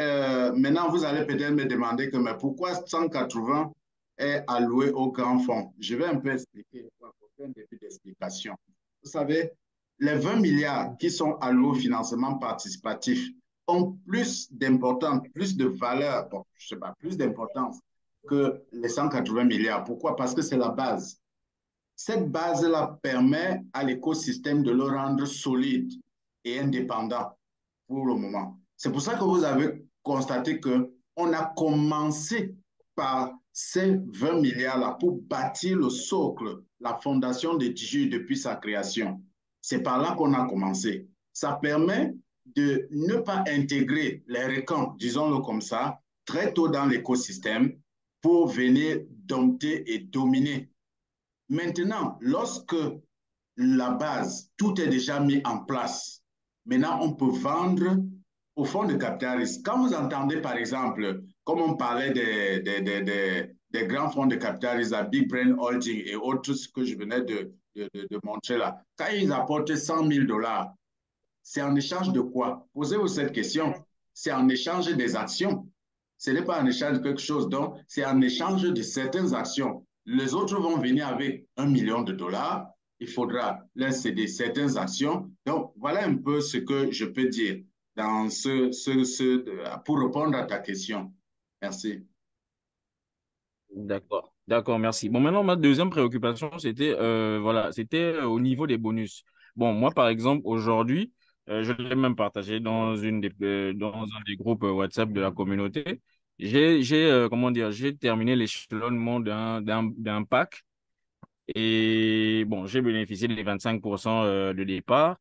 maintenant, vous allez peut-être me demander que, mais pourquoi 180 est alloué aux grands fonds? Je vais un peu expliquer, pour un début d'explication. Vous savez, les 20 milliards qui sont alloués au financement participatif ont plus d'importance, plus de valeur, bon, je sais pas, plus d'importance que les 180 milliards. Pourquoi? Parce que c'est la base. Cette base-là permet à l'écosystème de le rendre solide et indépendant pour le moment. C'est pour ça que vous avez constaté qu'on a commencé par ces 20 milliards-là pour bâtir le socle, la fondation de Diju depuis sa création. C'est par là qu'on a commencé. Ça permet de ne pas intégrer les requins, disons-le comme ça, très tôt dans l'écosystème pour venir dompter et dominer. Maintenant, lorsque la base, tout est déjà mis en place, maintenant on peut vendre au fonds de capital risque. Quand vous entendez par exemple, comme on parlait des grands fonds de capital risque, la Big Brain Holding et autres, ce que je venais de montrer là, quand ils apportent 100 000 $, c'est en échange de quoi? Posez-vous cette question. C'est en échange des actions. Ce n'est pas en échange de quelque chose. Donc, c'est en échange de certaines actions. Les autres vont venir avec 1 million de dollars. Il faudra leur céder certaines actions. Donc, voilà un peu ce que je peux dire dans pour répondre à ta question. Merci. D'accord, d'accord, merci. Bon, maintenant, ma deuxième préoccupation, c'était au niveau des bonus. Bon, moi, par exemple, aujourd'hui, je l'ai même partagé dans un des groupes WhatsApp de la communauté. Comment dire, j'ai terminé l'échelonnement d'un pack et bon, j'ai bénéficié des 25% de départ.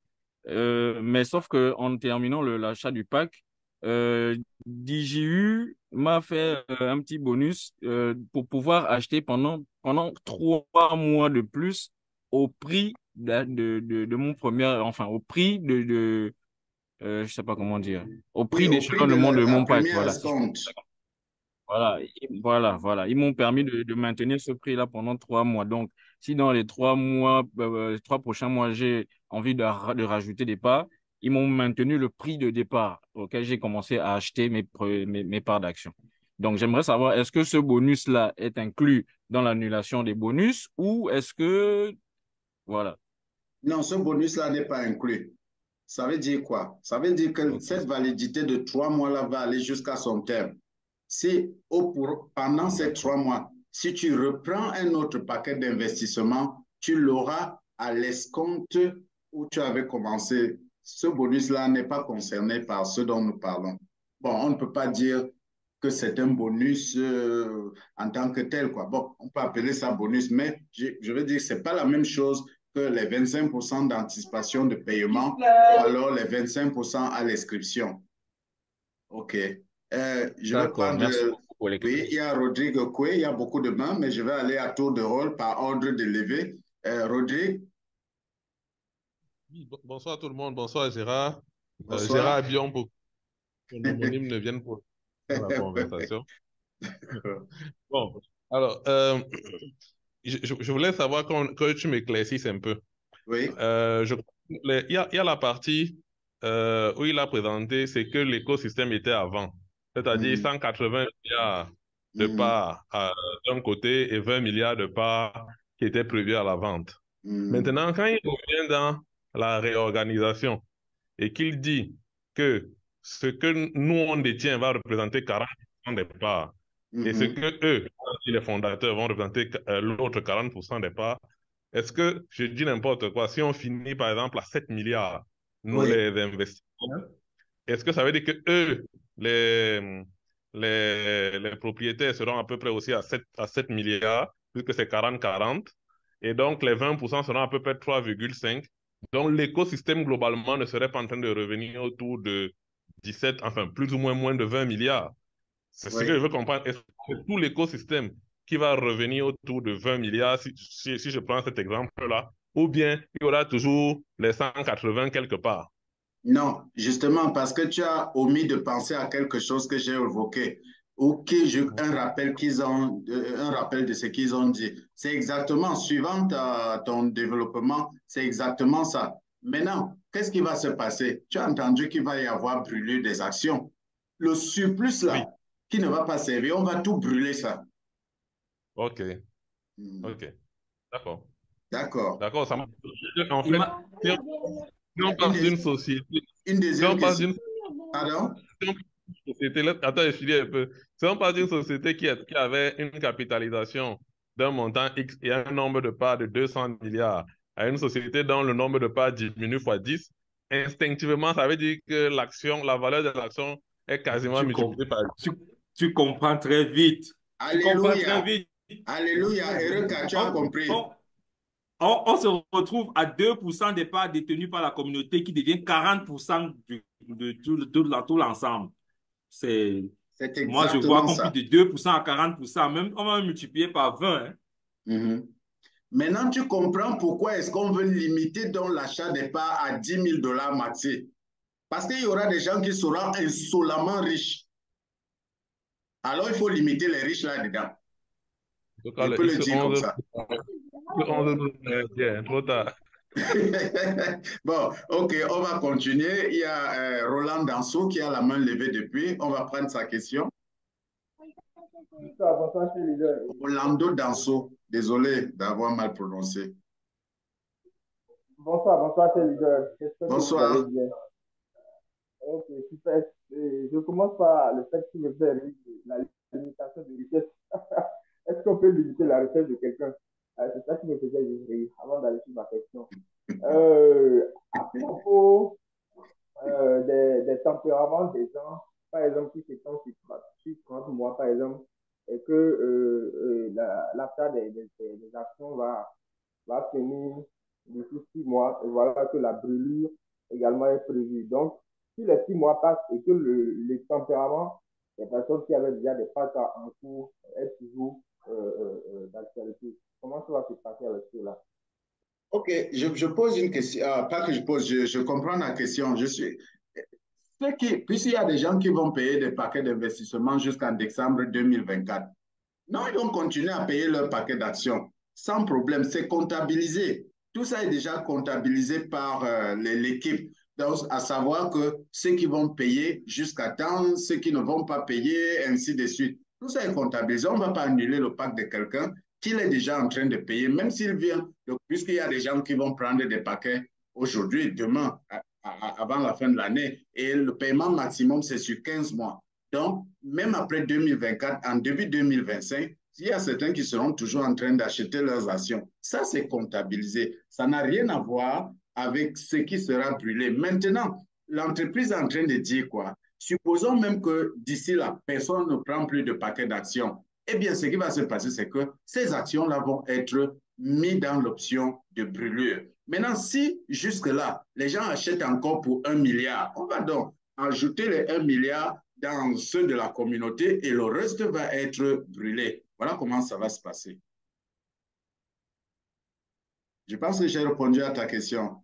Mais sauf que en terminant l'achat du pack, DJU m'a fait un petit bonus pour pouvoir acheter pendant 3 mois de plus au prix de mon premier, enfin au prix je sais pas comment dire, au Oui, prix au prix de d'échelonnement de la mon pack, première voilà. escompte. Voilà, voilà. Ils m'ont permis de maintenir ce prix-là pendant 3 mois. Donc, si dans les 3 mois, 3 prochains mois, j'ai envie de rajouter des parts, ils m'ont maintenu le prix de départ auquel j'ai commencé à acheter mes parts d'actions. Donc, j'aimerais savoir, est-ce que ce bonus-là est inclus dans l'annulation des bonus ou est-ce que, voilà. Non, ce bonus-là n'est pas inclus. Ça veut dire quoi? Ça veut dire que OK. cette validité de 3 mois-là va aller jusqu'à son terme. Si pendant ces 3 mois, si tu reprends un autre paquet d'investissement, tu l'auras à l'escompte où tu avais commencé. Ce bonus-là n'est pas concerné par ce dont nous parlons. Bon, on ne peut pas dire que c'est un bonus en tant que tel, quoi. Bon, on peut appeler ça bonus, mais je veux dire que ce n'est pas la même chose que les 25% d'anticipation de paiement ou alors les 25% à l'inscription. OK. Je vais D'accord. prendre. Merci beaucoup pour Oui, il y l'éclaircissement. a Rodrigue Koué, il y a beaucoup de mains, mais je vais aller à tour de rôle par ordre de levée. Rodrigue, Oui, bonsoir tout le monde, bonsoir Gérard. bonsoir. Gérard Bion, pour que mon homonyme ne vienne pas dans la conversation. Bon, alors, je voulais savoir que tu m'éclaircisses un peu. Oui. Il y a la partie où il a présenté ce que l'écosystème était avant, c'est-à-dire 180 milliards de parts d'un côté et 20 milliards de parts qui étaient prévus à la vente. Maintenant, quand il revient dans la réorganisation et qu'il dit que ce que nous, on détient va représenter 40% des parts et ce que eux, les fondateurs, vont représenter l'autre 40% des parts, est-ce que, je dis n'importe quoi, si on finit par exemple à 7 milliards, nous Oui. les investisseurs, est-ce que ça veut dire que eux, les, les propriétaires seront à peu près aussi à 7 milliards, puisque c'est 40-40, et donc les 20% seront à peu près 3,5. Donc l'écosystème globalement ne serait pas en train de revenir autour de 17, enfin plus ou moins de 20 milliards. C'est ce que je Oui. veux comprendre. Est-ce que c'est tout l'écosystème qui va revenir autour de 20 milliards, si je prends cet exemple-là, ou bien il y aura toujours les 180 quelque part? Non, justement, parce que tu as omis de penser à quelque chose que j'ai évoqué, ou un rappel de ce qu'ils ont dit. C'est exactement, suivant ton développement, c'est exactement ça. Maintenant, qu'est-ce qui va se passer? Tu as entendu qu'il va y avoir brûlure des actions. Le surplus Oui, là, qui ne va pas servir, on va tout brûler ça. ok, Hmm. ok, d'accord. D'accord. D'accord, ça marche. En Il fait, m'a- si on Une, passe d'une société, une si deuxième on passe question. d'une Pardon? si on passe d'une société, attends, je finis un peu. Si on passe d'une société qui avait une capitalisation d'un montant X et un nombre de parts de 200 milliards à une société dont le nombre de parts diminue fois 10, instinctivement, ça veut dire que l'action, la valeur de l'action est quasiment tu, com- multipliée par 10. tu, tu comprends très vite. Tu comprends très Alléluia. vite. Alléluia. Eureka, tu as On, compris. on, on se retrouve à 2% des parts détenues par la communauté qui devient 40% de tout l'ensemble. C'est, C'est moi, je vois exactement qu'on plus ça. de 2% à 40%, même, on va multiplier par 20. Hein. Mhm. Maintenant, tu comprends pourquoi est-ce qu'on veut limiter donc l'achat des parts à 10 000 dollars maxi. Parce qu'il y aura des gens qui seront insolemment riches. Alors, il faut limiter les riches là-dedans. En tout cas, Je le peux le dire comme X11, ça. le 11 bien, trop tard. Bon, OK, on va continuer. Il y a Roland Danso qui a la main levée depuis. On va prendre sa question. Bonsoir, bonsoir, monsieur le leader. Rolando Danso, désolé d'avoir mal prononcé. Bonsoir, bonsoir, monsieur le leader. J'espère que vous allez Bonsoir. bien. Ok, super. Je commence par le fait que me fait rire, la limitation de richesse. Est-ce qu'on peut limiter la richesse de quelqu'un? C'est ça qui me faisait rire avant d'aller sur ma question. À propos des tempéraments des gens, par exemple, qui se sont sur 30 mois, par exemple, et que l'achat des actions va finir d'ici 6 mois, et voilà que la brûlure également est prévue. Donc, si les 6 mois passent et que le tempérament des personnes qui avaient déjà des pattes en cours est toujours d'actualité, comment ça va se passer avec cela? OK, je pose une question. Pas que je pose, je comprends la question. Puisqu'il y a des gens qui vont payer des paquets d'investissement jusqu'en décembre 2024, non, ils vont continuer à payer leur paquet d'actions. sans problème. C'est comptabilisé. Tout ça est déjà comptabilisé par l'équipe. Donc, à savoir que ceux qui vont payer jusqu'à temps, ceux qui ne vont pas payer, ainsi de suite. Tout ça est comptabilisé. On ne va pas annuler le pack de quelqu'un qu'il est déjà en train de payer, même s'il vient, puisqu'il y a des gens qui vont prendre des paquets aujourd'hui, demain, avant la fin de l'année, et le paiement maximum, c'est sur 15 mois. Donc, même après 2024, en début 2025, il y a certains qui seront toujours en train d'acheter leurs actions. Ça, c'est comptabilisé. Ça n'a rien à voir avec ce qui sera brûlé. Maintenant, l'entreprise est en train de dire quoi? Supposons même que d'ici là, personne ne prend plus de paquets d'actions. Eh bien, ce qui va se passer, c'est que ces actions-là vont être mises dans l'option de brûlure. Maintenant, si jusque-là, les gens achètent encore pour 1 milliard, on va donc ajouter les 1 milliard dans ceux de la communauté et le reste va être brûlé. Voilà comment ça va se passer. Je pense que j'ai répondu à ta question.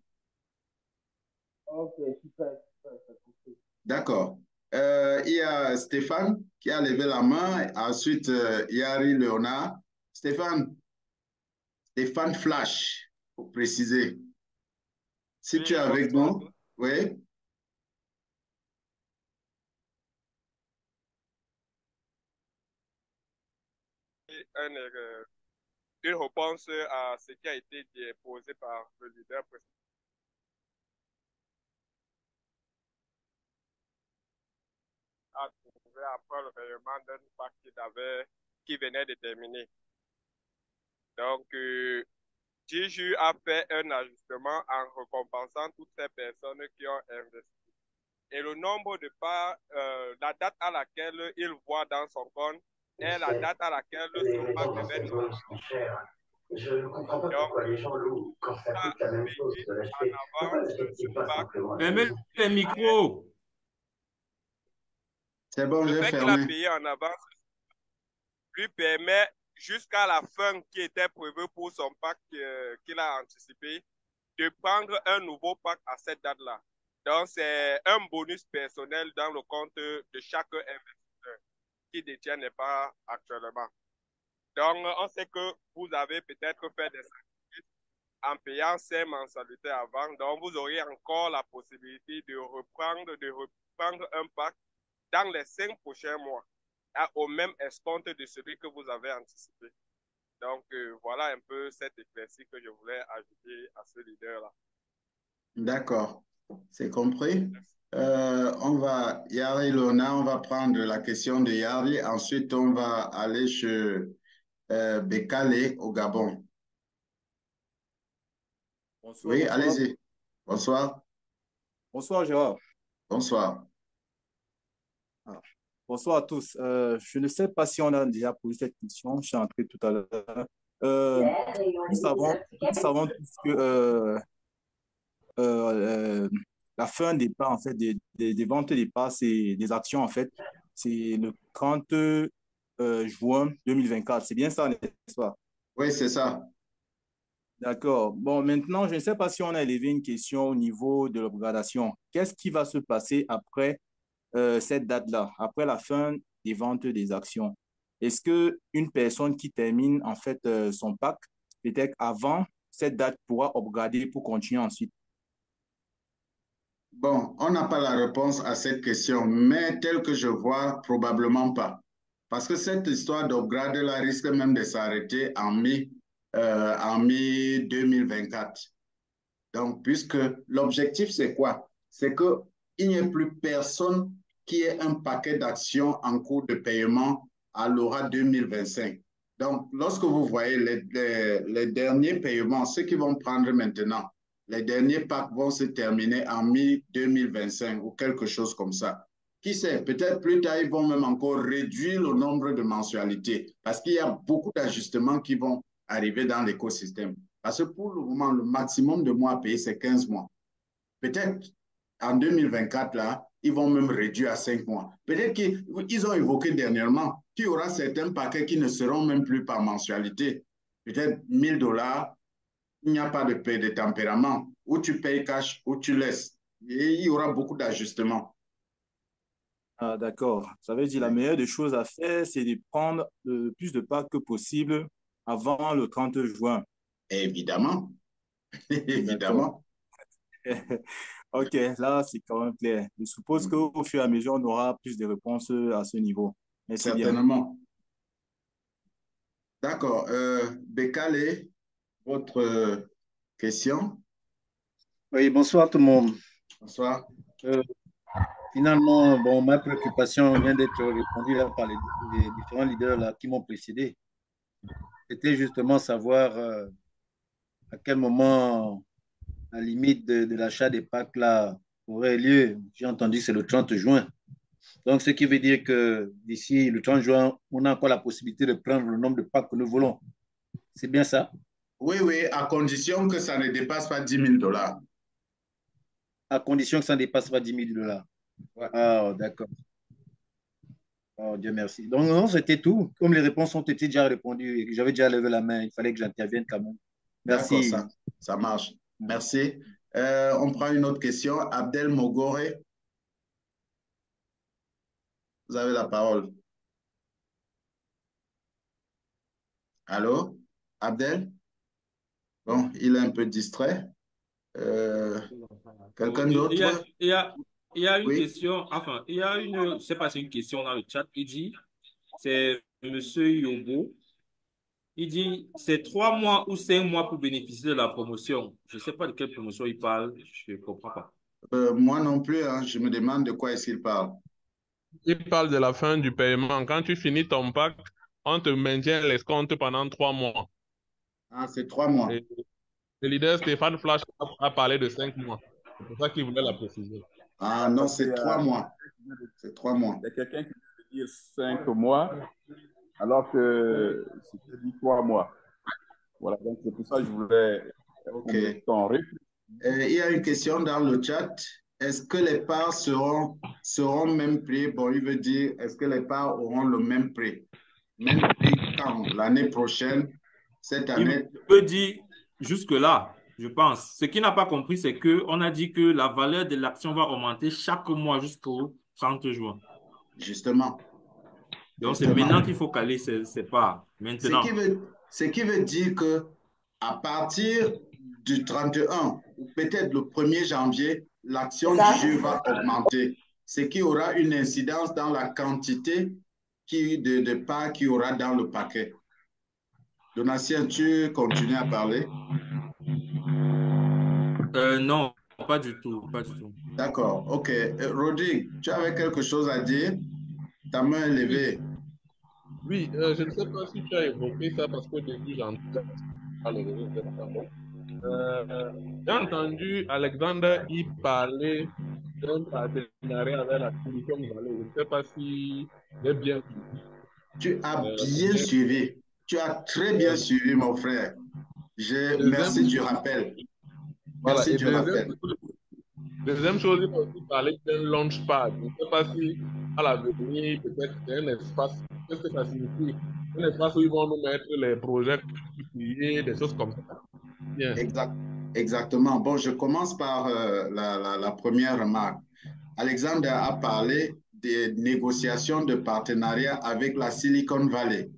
Ok, super, super, c'est compris. D'accord. Il y a Stéphane qui a levé la main. Ensuite, Yari Léonard. Stéphane, Stéphane Flash, pour préciser. Si tu es Oui, avec bonsoir. nous, oui. Une réponse à ce qui a été posé par le leader précédent. À trouver après le paiement d'un pacte qui venait de terminer. Donc, Jiju a fait un ajustement en récompensant toutes ces personnes qui ont investi. Et le nombre de parts, la date à laquelle il voit dans son compte est la date à laquelle son pacte devait terminer. Je ne comprends pas Donc, pourquoi les gens louent quand ça a coûte la même chose payé de en l'acheter. Pourquoi avance n'achètent-ils son pas pacte. simplement la Fermez maison? les micros. C'est bon, Le j'ai fait qu'il a fermé. payé en avance lui permet, jusqu'à la fin qui était prévue pour son pacte qu'il a anticipé, de prendre un nouveau pacte à cette date-là. Donc, c'est un bonus personnel dans le compte de chaque investisseur qui détient les parts actuellement. Donc, on sait que vous avez peut-être fait des sacrifices en payant ces mensualités avant. Donc, vous auriez encore la possibilité de reprendre un pacte dans les 5 prochains mois, au même escompte de celui que vous avez anticipé. Donc, voilà un peu cette éclaircie que je voulais ajouter à ce leader-là. D'accord, c'est compris. Merci. Yari Lona, on va prendre la question de Yari. Ensuite, on va aller chez Bekale au Gabon. Bonsoir, Oui, bonsoir. allez-y. Bonsoir. Bonsoir, Gérard. Bonsoir. Ah, bonsoir à tous. Je ne sais pas si on a déjà posé cette question. Je suis entré tout à l'heure. Euh, nous savons tous que euh, la fin des parts, en fait, des ventes des parts, c'est des actions, en fait, c'est le 30 juin 2024. C'est bien ça, n'est-ce pas? Oui, c'est ça. D'accord. Bon, maintenant, je ne sais pas si on a élevé une question au niveau de l'upgradation. Qu'est-ce qui va se passer après cette date-là, après la fin des ventes des actions? Est-ce que une personne qui termine en fait son pack, peut-être avant cette date, pourra upgrader pour continuer ensuite? Bon, on n'a pas la réponse à cette question, mais tel que je vois, probablement pas. Parce que cette histoire d'upgrade là risque même de s'arrêter en mi 2024. Donc, puisque l'objectif, c'est quoi? C'est qu'il n'y ait plus personne qui ait un paquet d'actions en cours de paiement à l'aura 2025. Donc, lorsque vous voyez les derniers paiements, ceux qui vont prendre maintenant, les derniers packs vont se terminer en mi-2025 ou quelque chose comme ça. Qui sait, peut-être plus tard, ils vont même encore réduire le nombre de mensualités parce qu'il y a beaucoup d'ajustements qui vont arriver dans l'écosystème. Parce que pour le moment, le maximum de mois à payer, c'est 15 mois. Peut-être en 2024, là, ils vont même réduire à 5 mois. Peut-être qu'ils ont évoqué dernièrement qu'il y aura certains paquets qui ne seront même plus par mensualité. Peut-être 1 000 $, il n'y a pas de paie de tempérament. Ou tu payes cash, ou tu laisses. Et il y aura beaucoup d'ajustements. Ah, d'accord. Ça veut dire la Oui. meilleure des choses à faire, c'est de prendre le plus de packs que possible avant le 30 juin. Évidemment, D'accord. évidemment. Ok, là, c'est quand même clair. Je suppose qu'au fur et à mesure, on aura plus de réponses à ce niveau. Merci bien. Certainement. D'accord. Bekale, votre question? Oui, bonsoir tout le monde. Bonsoir. Euh, Finalement, bon, ma préoccupation vient d'être répondue là par les différents leaders là, qui m'ont précédé. C'était justement savoir à quel moment la limite de l'achat des packs là aurait lieu. J'ai entendu que c'est le 30 juin. Donc, ce qui veut dire que d'ici le 30 juin, on a encore la possibilité de prendre le nombre de packs que nous voulons. C'est bien ça? Oui, oui, à condition que ça ne dépasse pas 10 000 $. À condition que ça ne dépasse pas 10 000 $. Ouais. Ah, d'accord. Oh, Dieu merci. Donc, non, c'était tout. Comme les réponses ont été déjà répondues et que j'avais déjà levé la main, il fallait que j'intervienne quand même. D'accord, Merci. ça marche. Merci. On prend une autre question. Abdel Mogore, vous avez la parole. Allô? Abdel? Bon, il est un peu distrait. Quelqu'un Il y a, d'autre? il y a, il y a une Oui. question, enfin, il y a une, je sais pas, c'est une question dans le chat. Il dit, c'est Monsieur Yobo. Il dit, c'est 3 mois ou 5 mois pour bénéficier de la promotion. Je ne sais pas de quelle promotion il parle, je ne comprends pas. Moi non plus, hein, je me demande de quoi est-ce qu'il parle. Il parle de la fin du paiement. Quand tu finis ton pack, on te maintient l'escompte pendant 3 mois. Ah, c'est 3 mois. Et le leader Stéphane Flash a parlé de 5 mois. C'est pour ça qu'il voulait la préciser. Ah non, c'est 3 mois. C'est 3 mois. Il y a quelqu'un qui veut dire 5 mois, alors que c'était dit 3 mois. Voilà, donc c'est pour ça que je voulais OK. ton rythme. Il y a une question dans le chat. Est-ce que les parts seront même prix? Bon, il veut dire, est-ce que les parts auront le même prix? Même prix quand? L'année prochaine? Cette année? Il peut dire jusque-là, je pense. Ce qu'il n'a pas compris, c'est qu'on a dit que la valeur de l'action va augmenter chaque mois jusqu'au 30 juin. Justement. Donc, c'est maintenant qu'il faut caler ces parts. Maintenant. Ce qui veut dire que à partir du 31 ou peut-être le 1er janvier, l'action du jeu va augmenter, ce qui aura une incidence dans la quantité de parts qu'il y aura dans le paquet. Donatien, tu continues à parler? Non, pas du tout, pas du tout. D'accord, ok. Rodrigue, tu avais quelque chose à dire? Ta main est levée. Oui, je ne sais pas si tu as évoqué ça parce qu'au début, j'ai entendu Alexander y parler d'un partenariat avec la Silicon Valley. Je ne sais pas si j'ai bien suivi. Tu as bien suivi. Tu as très bien suivi, mon frère. Merci du rappel. Voilà, Merci du rappel. Deuxième chose, il faut aussi parler d'un launchpad. Je ne sais pas si à l'avenir, peut-être c'est un espace. Qu'est-ce que ça signifie? Un espace où ils vont nous mettre les projets publiés, des choses comme ça. Bien. Exactement. Bon, je commence par la première remarque. Alexander a parlé des négociations de partenariat avec la Silicon Valley.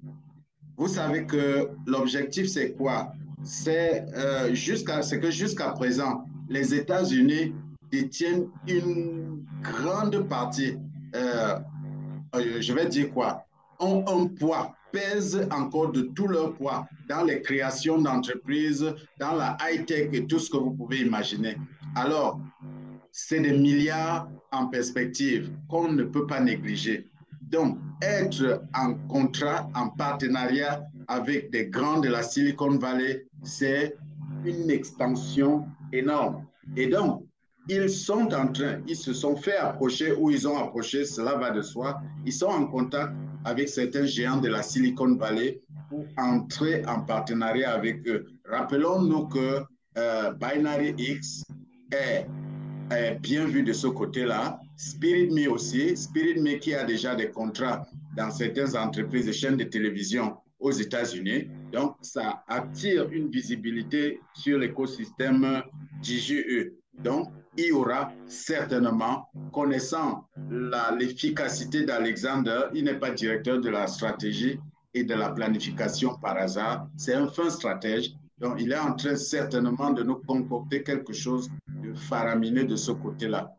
Vous savez que l'objectif, c'est quoi? C'est que jusqu'à présent, les États-Unis détiennent une grande partie, je vais dire quoi, ont un poids, pèsent encore de tout leur poids dans les créations d'entreprises, dans la high-tech et tout ce que vous pouvez imaginer. Alors, c'est des milliards en perspective qu'on ne peut pas négliger. Donc, être en contrat, en partenariat avec des grands de la Silicon Valley, c'est une extension énorme. Et donc, ils se sont fait approcher ou ils ont approché, cela va de soi, ils sont en contact avec certains géants de la Silicon Valley pour entrer en partenariat avec eux. Rappelons-nous que Binary X est bien vu de ce côté-là. SpiritMe aussi, SpiritMe qui a déjà des contrats dans certaines entreprises et chaînes de télévision aux États-Unis. Donc, ça attire une visibilité sur l'écosystème DigiE. Donc, il y aura certainement, connaissant l'efficacité d'Alexander, il n'est pas directeur de la stratégie, et de la planification par hasard. C'est un fin stratège. Donc, il est en train certainement de nous concocter quelque chose de faramineux de ce côté-là.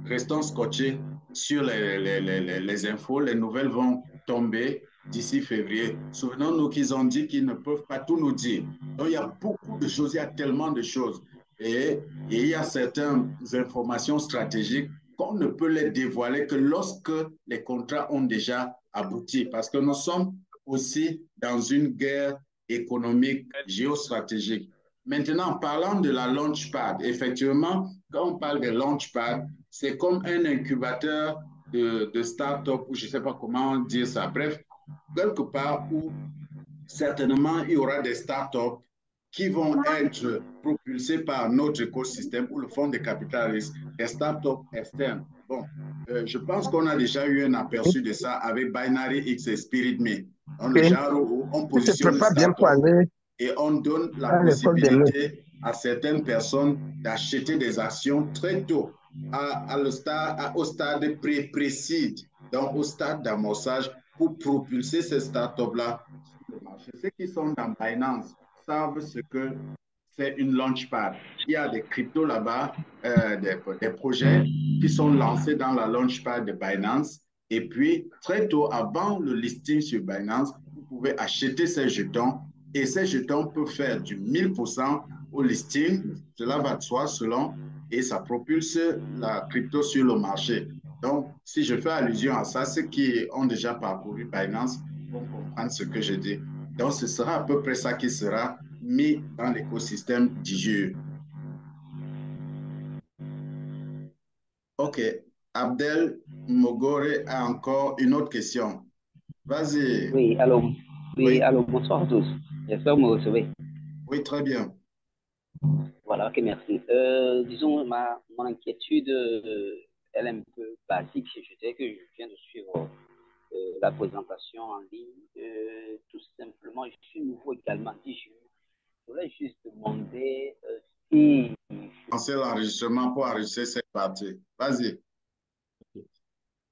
Restons scotchés sur les infos. Les nouvelles vont tomber d'ici février. Souvenons-nous qu'ils ont dit qu'ils ne peuvent pas tout nous dire. Donc, il y a beaucoup de choses, il y a tellement de choses. Et il y a certaines informations stratégiques qu'on ne peut les dévoiler que lorsque les contrats ont déjà abouti. Parce que nous sommes aussi dans une guerre économique géostratégique. Maintenant, parlant de la Launchpad, effectivement, quand on parle de Launchpad, c'est comme un incubateur de start-up, ou je ne sais pas comment dire ça. Bref, quelque part où certainement il y aura des start-up qui vont être propulsés par notre écosystème ou le fonds de capital risque, des start-up externes. Bon, je pense qu'on a déjà eu un aperçu de ça avec Binary X et SpiritMe. Le genre où on positionne les start-up et on donne la possibilité à certaines personnes d'acheter des actions très tôt, au stade pré-seed, donc au stade d'amorçage, pour propulser ces start-up-là sur le marché. Ceux qui sont dans Binance savent ce que c'est une launchpad. Il y a des cryptos là-bas, des projets qui sont lancés dans la launchpad de Binance. Et puis, très tôt, avant le listing sur Binance, vous pouvez acheter ces jetons. Et ces jetons peuvent faire du 1000% au listing. Cela va de soi selon, et ça propulse la crypto sur le marché. Donc, si je fais allusion à ça, ceux qui ont déjà parcouru Binance vont comprendre ce que je dis. Donc, ce sera à peu près ça qui sera mis dans l'écosystème DigiU. OK. Abdel Mogore a encore une autre question. Vas-y. Oui, allô. Oui, allô, bonsoir à tous. J'espère que vous me recevez. Oui, très bien. Voilà, ok, merci. Disons, mon inquiétude, elle est un peu basique. Je dirais que je viens de suivre la présentation en ligne. Tout simplement, je suis nouveau également. Je voulais juste demander si... Lancer l'enregistrement pour enregistrer cette partie. Vas-y.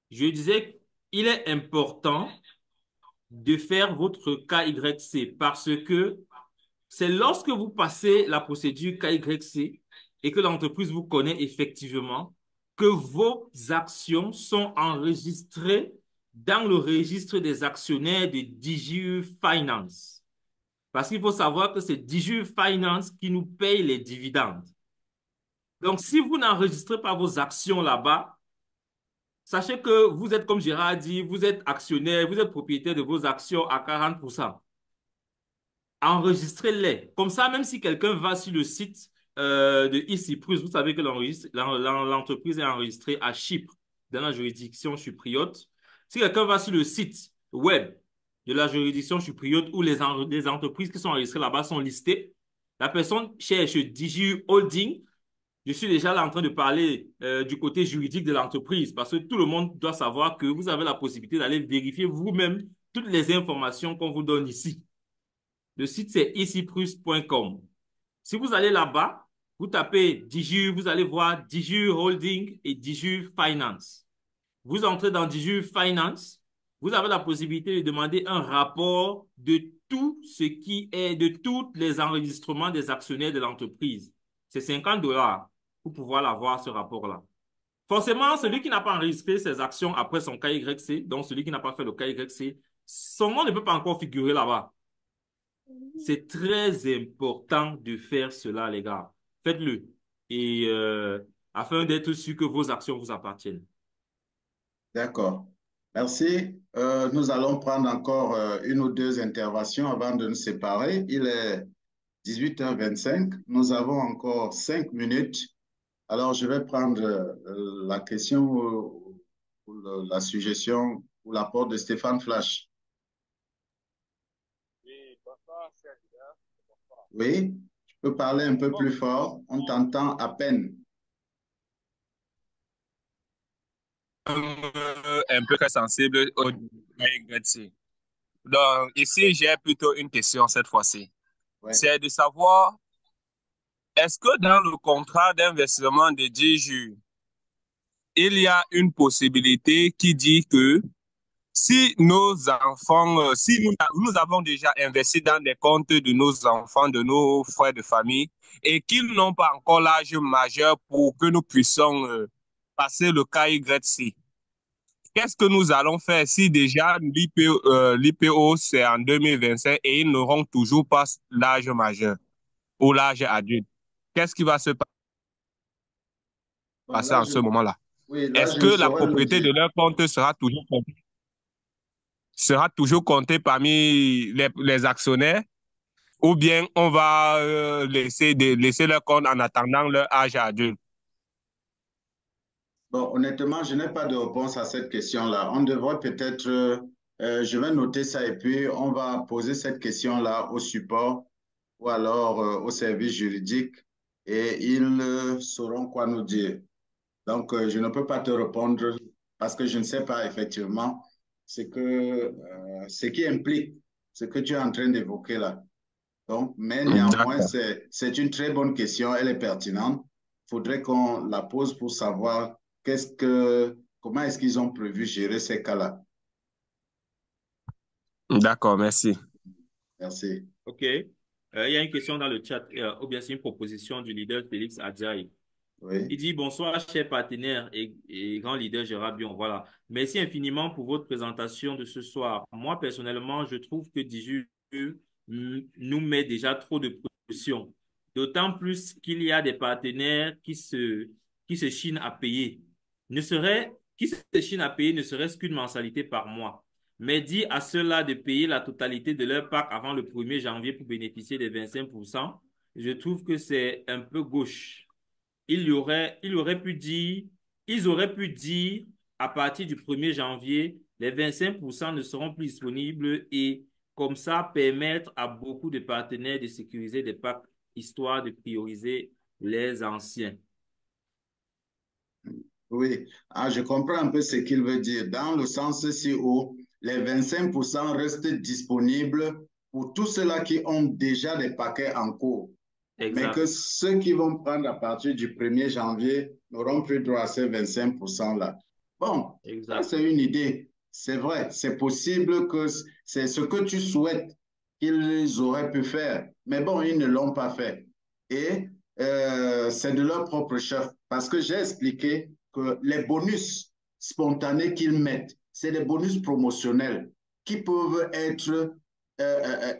Je disais qu'il est important de faire votre KYC parce que c'est lorsque vous passez la procédure KYC et que l'entreprise vous connaît effectivement que vos actions sont enregistrées dans le registre des actionnaires de DigiU Finance. Parce qu'il faut savoir que c'est DigiU Finance qui nous paye les dividendes. Donc, si vous n'enregistrez pas vos actions là-bas, sachez que vous êtes, comme Gérard a dit, vous êtes actionnaire, vous êtes propriétaire de vos actions à 40%. Enregistrez-les. Comme ça, même si quelqu'un va sur le site de eCyprus, vous savez que l'entreprise est enregistrée à Chypre, dans la juridiction chypriote. Si quelqu'un va sur le site web de la juridiction chypriote où les entreprises qui sont enregistrées là-bas sont listées, la personne cherche DigiU Holding. Je suis déjà là en train de parler du côté juridique de l'entreprise parce que tout le monde doit savoir que vous avez la possibilité d'aller vérifier vous-même toutes les informations qu'on vous donne ici. Le site, c'est eCyprus.com. Si vous allez là-bas, vous tapez DigiU, vous allez voir DigiU Holding et DigiU Finance. Vous entrez dans DigiU Finance, vous avez la possibilité de demander un rapport de tout ce qui est, de tous les enregistrements des actionnaires de l'entreprise. C'est 50 $ pour pouvoir avoir ce rapport-là. Forcément, celui qui n'a pas enregistré ses actions après son KYC, donc celui qui n'a pas fait le KYC, son nom ne peut pas encore figurer là-bas. C'est très important de faire cela, les gars. Faites-le. Et afin d'être sûr que vos actions vous appartiennent. D'accord. Merci. Nous allons prendre encore une ou deux interventions avant de nous séparer. Il est 18h25. Nous avons encore 5 minutes. Alors, je vais prendre la question ou la suggestion ou l'apport de Stéphane Flash. Oui, tu peux parler un peu plus fort. On t'entend à peine. Un peu très sensible au KYC. Donc, ici, j'ai plutôt une question cette fois-ci. Ouais. C'est de savoir, est-ce que dans le contrat d'investissement de DigiU, il y a une possibilité qui dit que si nos enfants, si nous avons déjà investi dans des comptes de nos enfants, de nos frères de famille, et qu'ils n'ont pas encore l'âge majeur pour que nous puissions passer le KYC, qu'est-ce que nous allons faire si déjà l'IPO c'est en 2025 et ils n'auront toujours pas l'âge majeur ou l'âge adulte? Qu'est-ce qui va se Bon, passer en ce moment-là? oui, là, Est-ce je ne que la saurais le propriété dire. de leur compte sera toujours comptée parmi les actionnaires ou bien on va laisser leur compte en attendant leur âge adulte? Bon, honnêtement, je n'ai pas de réponse à cette question-là. On devrait peut-être, je vais noter ça et puis on va poser cette question-là au support ou alors au service juridique et ils sauront quoi nous dire. Donc, je ne peux pas te répondre parce que je ne sais pas effectivement ce qui implique ce que tu es en train d'évoquer là. Donc, mais néanmoins, D'accord. c'est une très bonne question, elle est pertinente. Il faudrait qu'on la pose pour savoir comment est-ce qu'ils ont prévu gérer ces cas-là. D'accord, merci. Merci. OK. Il y a une question dans le chat, ou bien c'est une proposition du leader Félix Adjaye. Oui. Il dit, bonsoir, chers partenaires et grand leader Gérard Bion. Voilà. Merci infiniment pour votre présentation de ce soir. Moi, personnellement, je trouve que Diju nous met déjà trop de pression. D'autant plus qu'il y a des partenaires qui se chinent à payer. Qui se chinent à payer ne serait-ce qu'une mensualité par mois. Mais dit à ceux-là de payer la totalité de leur part avant le 1er janvier pour bénéficier des 25%, je trouve que c'est un peu gauche. Il aurait pu dire, ils auraient pu dire à partir du 1er janvier, les 25% ne seront plus disponibles et comme ça permettre à beaucoup de partenaires de sécuriser des packs histoire de prioriser les anciens. Oui, je comprends un peu ce qu'il veut dire, dans le sens si où les 25% restent disponibles pour tous ceux-là qui ont déjà des paquets en cours. Mais que ceux qui vont prendre à partir du 1er janvier n'auront plus droit à ces 25%-là. Bon, ça c'est une idée. C'est vrai, c'est possible que c'est ce que tu souhaites qu'ils auraient pu faire. Mais bon, ils ne l'ont pas fait. Et c'est de leur propre chef. Parce que j'ai expliqué que les bonus spontanés qu'ils mettent, c'est des bonus promotionnels qui peuvent être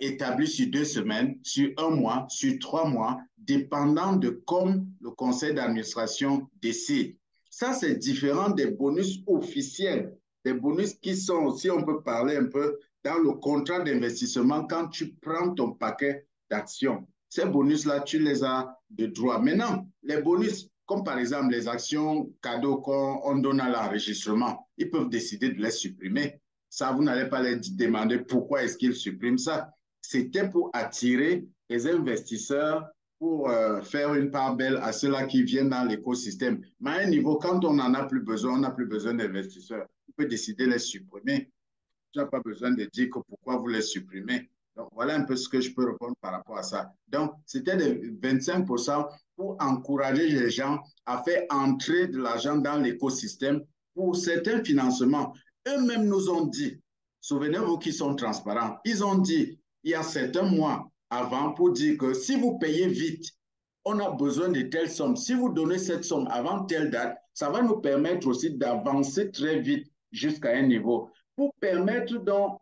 établi sur 2 semaines, sur 1 mois, sur 3 mois, dépendant de comme le conseil d'administration décide. Ça, c'est différent des bonus officiels, des bonus qui sont, si on peut parler un peu, dans le contrat d'investissement quand tu prends ton paquet d'actions. Ces bonus-là, tu les as de droit. Maintenant, les bonus, comme par exemple les actions cadeaux qu'on donne à l'enregistrement, ils peuvent décider de les supprimer. Ça, vous n'allez pas les demander pourquoi est-ce qu'ils suppriment ça. C'était pour attirer les investisseurs, pour faire une part belle à ceux-là qui viennent dans l'écosystème. Mais à un niveau, quand on n'en a plus besoin, on n'a plus besoin d'investisseurs. On peut décider de les supprimer. Tu n'as pas besoin de dire que pourquoi vous les supprimez. Donc, voilà un peu ce que je peux répondre par rapport à ça. Donc, c'était de 25% pour encourager les gens à faire entrer de l'argent dans l'écosystème pour certains financements. Eux-mêmes nous ont dit, souvenez-vous qu'ils sont transparents, ils ont dit il y a certains mois avant pour dire que si vous payez vite, on a besoin de telle somme. Si vous donnez cette somme avant telle date, ça va nous permettre aussi d'avancer très vite jusqu'à un niveau pour permettre donc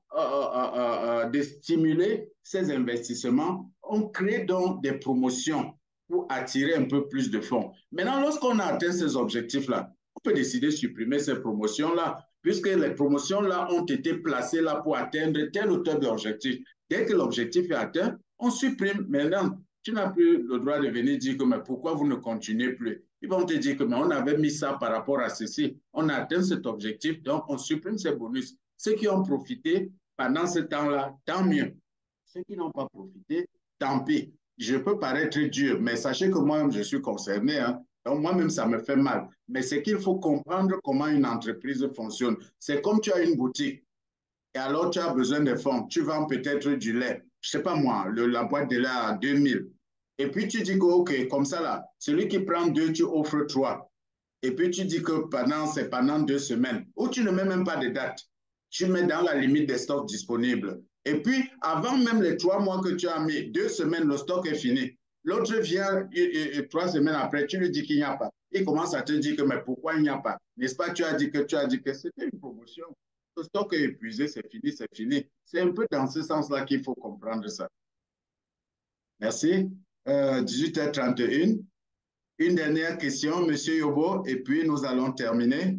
de stimuler ces investissements. On crée donc des promotions pour attirer un peu plus de fonds. Maintenant, lorsqu'on a atteint ces objectifs-là, on peut décider de supprimer ces promotions-là, puisque les promotions-là ont été placées là pour atteindre tel ou tel objectif. Dès que l'objectif est atteint, on supprime. Maintenant, tu n'as plus le droit de venir dire que mais pourquoi vous ne continuez plus? Ils vont te dire que mais on avait mis ça par rapport à ceci. On a atteint cet objectif, donc on supprime ces bonus. Ceux qui ont profité pendant ce temps-là, tant mieux. Ceux qui n'ont pas profité, tant pis. Je peux paraître dur, mais sachez que moi-même, je suis concerné. Hein. Donc, moi-même, ça me fait mal. Mais c'est qu'il faut comprendre comment une entreprise fonctionne. C'est comme tu as une boutique et alors tu as besoin de fonds. Tu vends peut-être du lait. Je ne sais pas moi, la boîte de lait à 2000. Et puis tu dis que, OK, comme ça là, celui qui prend 2, tu offres 3. Et puis tu dis que c'est pendant 2 semaines. Ou tu ne mets même pas de date. tu mets dans la limite des stocks disponibles. Et puis, avant même les 3 mois que tu as mis, 2 semaines, le stock est fini. L'autre vient 3 semaines après, tu lui dis qu'il n'y a pas. Il commence à te dire que, mais pourquoi il n'y a pas? N'est-ce pas, tu as dit que c'était une promotion. Le stock est épuisé, c'est fini, c'est fini. C'est un peu dans ce sens-là qu'il faut comprendre ça. Merci. 18h31. Une dernière question, M. Yobo, et puis nous allons terminer.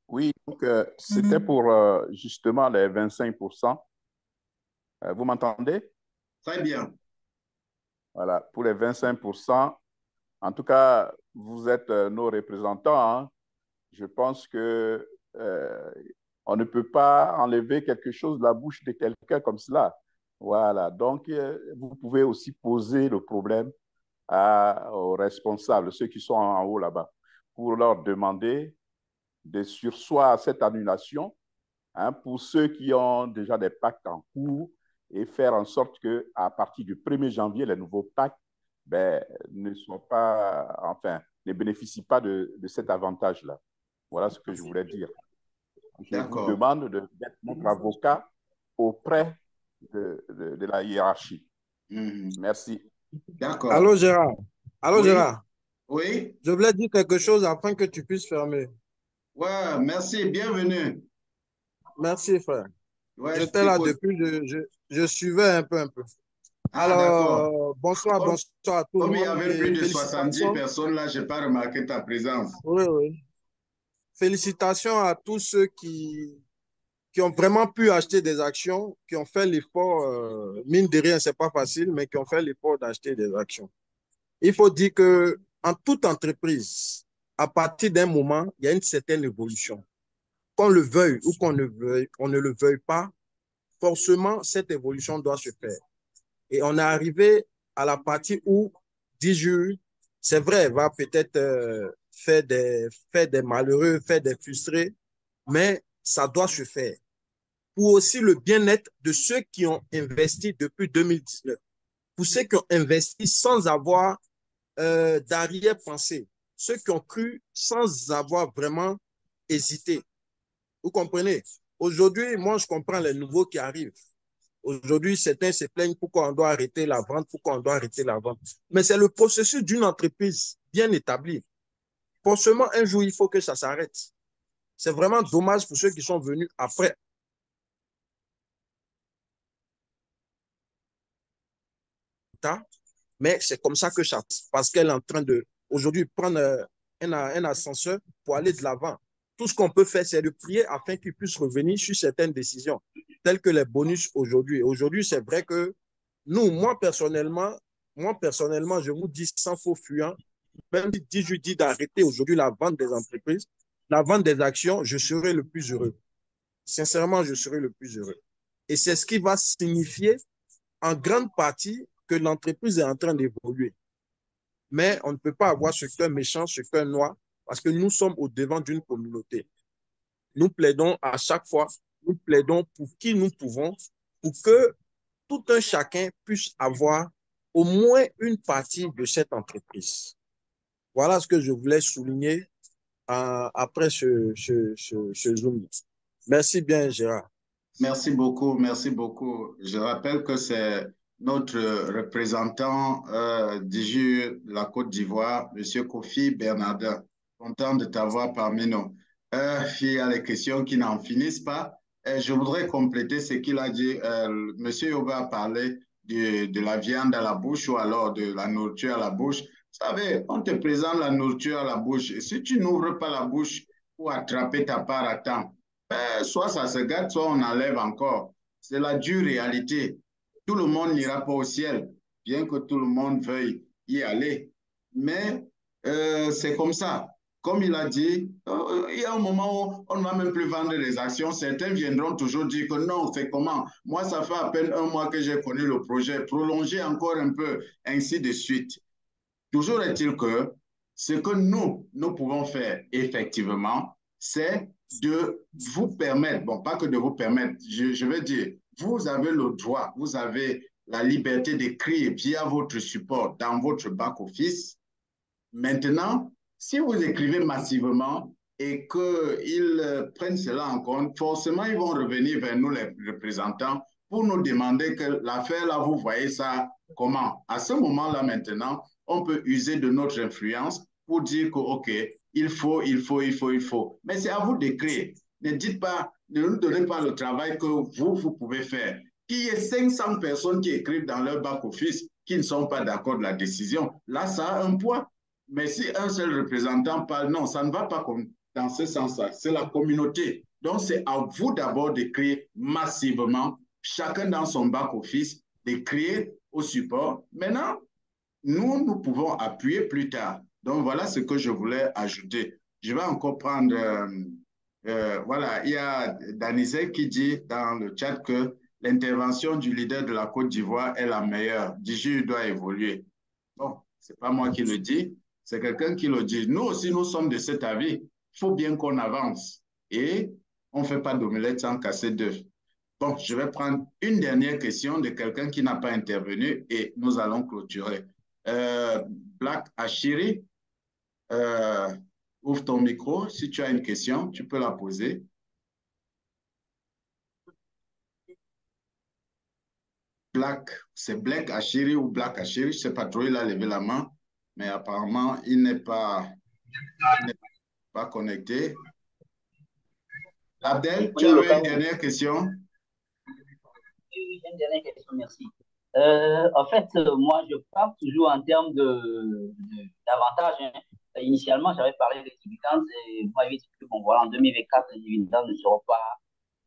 Oui, donc c'était pour justement les 25%. Vous m'entendez? Très bien. Voilà, pour les 25%, en tout cas, vous êtes nos représentants. Hein. Je pense que on ne peut pas enlever quelque chose de la bouche de quelqu'un comme cela. Voilà, donc vous pouvez aussi poser le problème aux responsables, ceux qui sont en haut là-bas, pour leur demander de surseoir à cette annulation, hein, pour ceux qui ont déjà des pactes en cours et faire en sorte qu'à partir du 1er janvier, les nouveaux pactes ne sont pas, enfin, ne bénéficient pas de cet avantage-là. Voilà ce que je voulais dire. Je vous demande d'être notre avocat auprès de la hiérarchie. Merci. D'accord. Allô, Gérard. Allô, Oui. Gérard. Oui. Je voulais dire quelque chose afin que tu puisses fermer. Ouais, merci. Bienvenue. Merci, frère. Ouais, J'étais là depuis, je suivais un peu. Ah, d'accord. Alors, bonsoir à tout le Comme monde. il y avait plus de 70 félicitations. personnes là, je n'ai pas remarqué ta présence. Oui. Félicitations à tous ceux qui ont vraiment pu acheter des actions, qui ont fait l'effort, mine de rien, ce n'est pas facile, mais qui ont fait l'effort d'acheter des actions. Il faut dire que en toute entreprise, à partir d'un moment, il y a une certaine évolution. Qu'on le veuille ou qu'on ne le veuille pas, forcément, cette évolution doit se faire. Et on est arrivé à la partie où 10 jours, c'est vrai, va peut-être faire des malheureux, faire des frustrés, mais ça doit se faire. Pour aussi le bien-être de ceux qui ont investi depuis 2019. Pour ceux qui ont investi sans avoir d'arrière-pensée. Ceux qui ont cru sans avoir vraiment hésité. Vous comprenez? Aujourd'hui, moi, je comprends les nouveaux qui arrivent. Aujourd'hui, certains se plaignent pourquoi on doit arrêter la vente, Mais c'est le processus d'une entreprise bien établie. Forcément, un jour, il faut que ça s'arrête. C'est vraiment dommage pour ceux qui sont venus après. Mais c'est comme ça que ça, parce qu'elle est en train de, aujourd'hui, prendre un ascenseur pour aller de l'avant. Tout ce qu'on peut faire, c'est de prier afin qu'ils puissent revenir sur certaines décisions, telles que les bonus aujourd'hui. Aujourd'hui, c'est vrai que nous, moi personnellement, je vous dis sans faux fuyant, même si je dis d'arrêter aujourd'hui la vente des entreprises, la vente des actions, je serai le plus heureux. Sincèrement, je serai le plus heureux. Et c'est ce qui va signifier en grande partie que l'entreprise est en train d'évoluer. Mais on ne peut pas avoir ce cœur méchant, ce cœur noir, parce que nous sommes au devant d'une communauté. Nous plaidons à chaque fois, nous plaidons pour qui nous pouvons, pour que tout un chacun puisse avoir au moins une partie de cette entreprise. Voilà ce que je voulais souligner après ce Zoom. Merci bien, Gérard. Merci beaucoup, merci beaucoup. Je rappelle que c'est notre représentant de la Côte d'Ivoire, M. Kofi Bernardin. Content de t'avoir parmi nous. Il y a les questions qui n'en finissent pas. Je voudrais compléter ce qu'il a dit. M. Yoba a parlé de la viande à la bouche ou alors de la nourriture à la bouche. Vous savez, on te présente la nourriture à la bouche. Et si tu n'ouvres pas la bouche pour attraper ta part à temps, soit ça se gâte, soit on enlève encore. C'est la dure réalité. Tout le monde n'ira pas au ciel, bien que tout le monde veuille y aller. Mais c'est comme ça. Comme il a dit, il y a un moment où on ne va même plus vendre les actions. Certains viendront toujours dire que non, c'est comment? Moi, ça fait à peine 1 mois que j'ai connu le projet. Prolonger encore un peu, ainsi de suite. Toujours est-il que ce que nous pouvons faire effectivement, c'est de vous permettre, bon, pas que de vous permettre, je veux dire, vous avez le droit, vous avez la liberté d'écrire via votre support dans votre back-office. Maintenant, si vous écrivez massivement, et qu'ils prennent cela en compte, forcément, ils vont revenir vers nous, les représentants, pour nous demander que l'affaire, là, vous voyez ça comment? À ce moment-là, maintenant, on peut user de notre influence pour dire que, OK, il faut. Mais c'est à vous de créer. Ne dites pas, ne nous donnez pas le travail que vous pouvez faire. Qu'il y ait 500 personnes qui écrivent dans leur back-office qui ne sont pas d'accord de la décision, là, ça a un poids. Mais si un seul représentant parle, non, ça ne va pas dans ce sens-là. C'est la communauté. Donc, c'est à vous d'abord de créer massivement, chacun dans son back-office, de créer au support. Maintenant, nous pouvons appuyer plus tard. Donc, voilà ce que je voulais ajouter. Je vais encore prendre, voilà, il y a Danizé qui dit dans le chat que l'intervention du leader de la Côte d'Ivoire est la meilleure. Diju doit évoluer. Bon, ce n'est pas moi qui le dis, c'est quelqu'un qui le dit. Nous aussi, nous sommes de cet avis. Il faut bien qu'on avance. Et on ne fait pas d'omelette sans casser d'œufs. Bon, je vais prendre une dernière question de quelqu'un qui n'a pas intervenu et nous allons clôturer. Black Ashiri, ouvre ton micro. Si tu as une question, tu peux la poser. C'est Black Ashiri ou Black Ashiri, je ne sais pas trop, il a levé la main, mais apparemment, il n'est pas connecté. Abdel, tu avais une dernière question? Oui, j'ai une dernière question, merci. En fait, moi, je parle toujours en termes d'avantages. Hein. Initialement, j'avais parlé des dividendes et vous m'avez dit que, bon, voilà, en 2024, les dividendes ne seront pas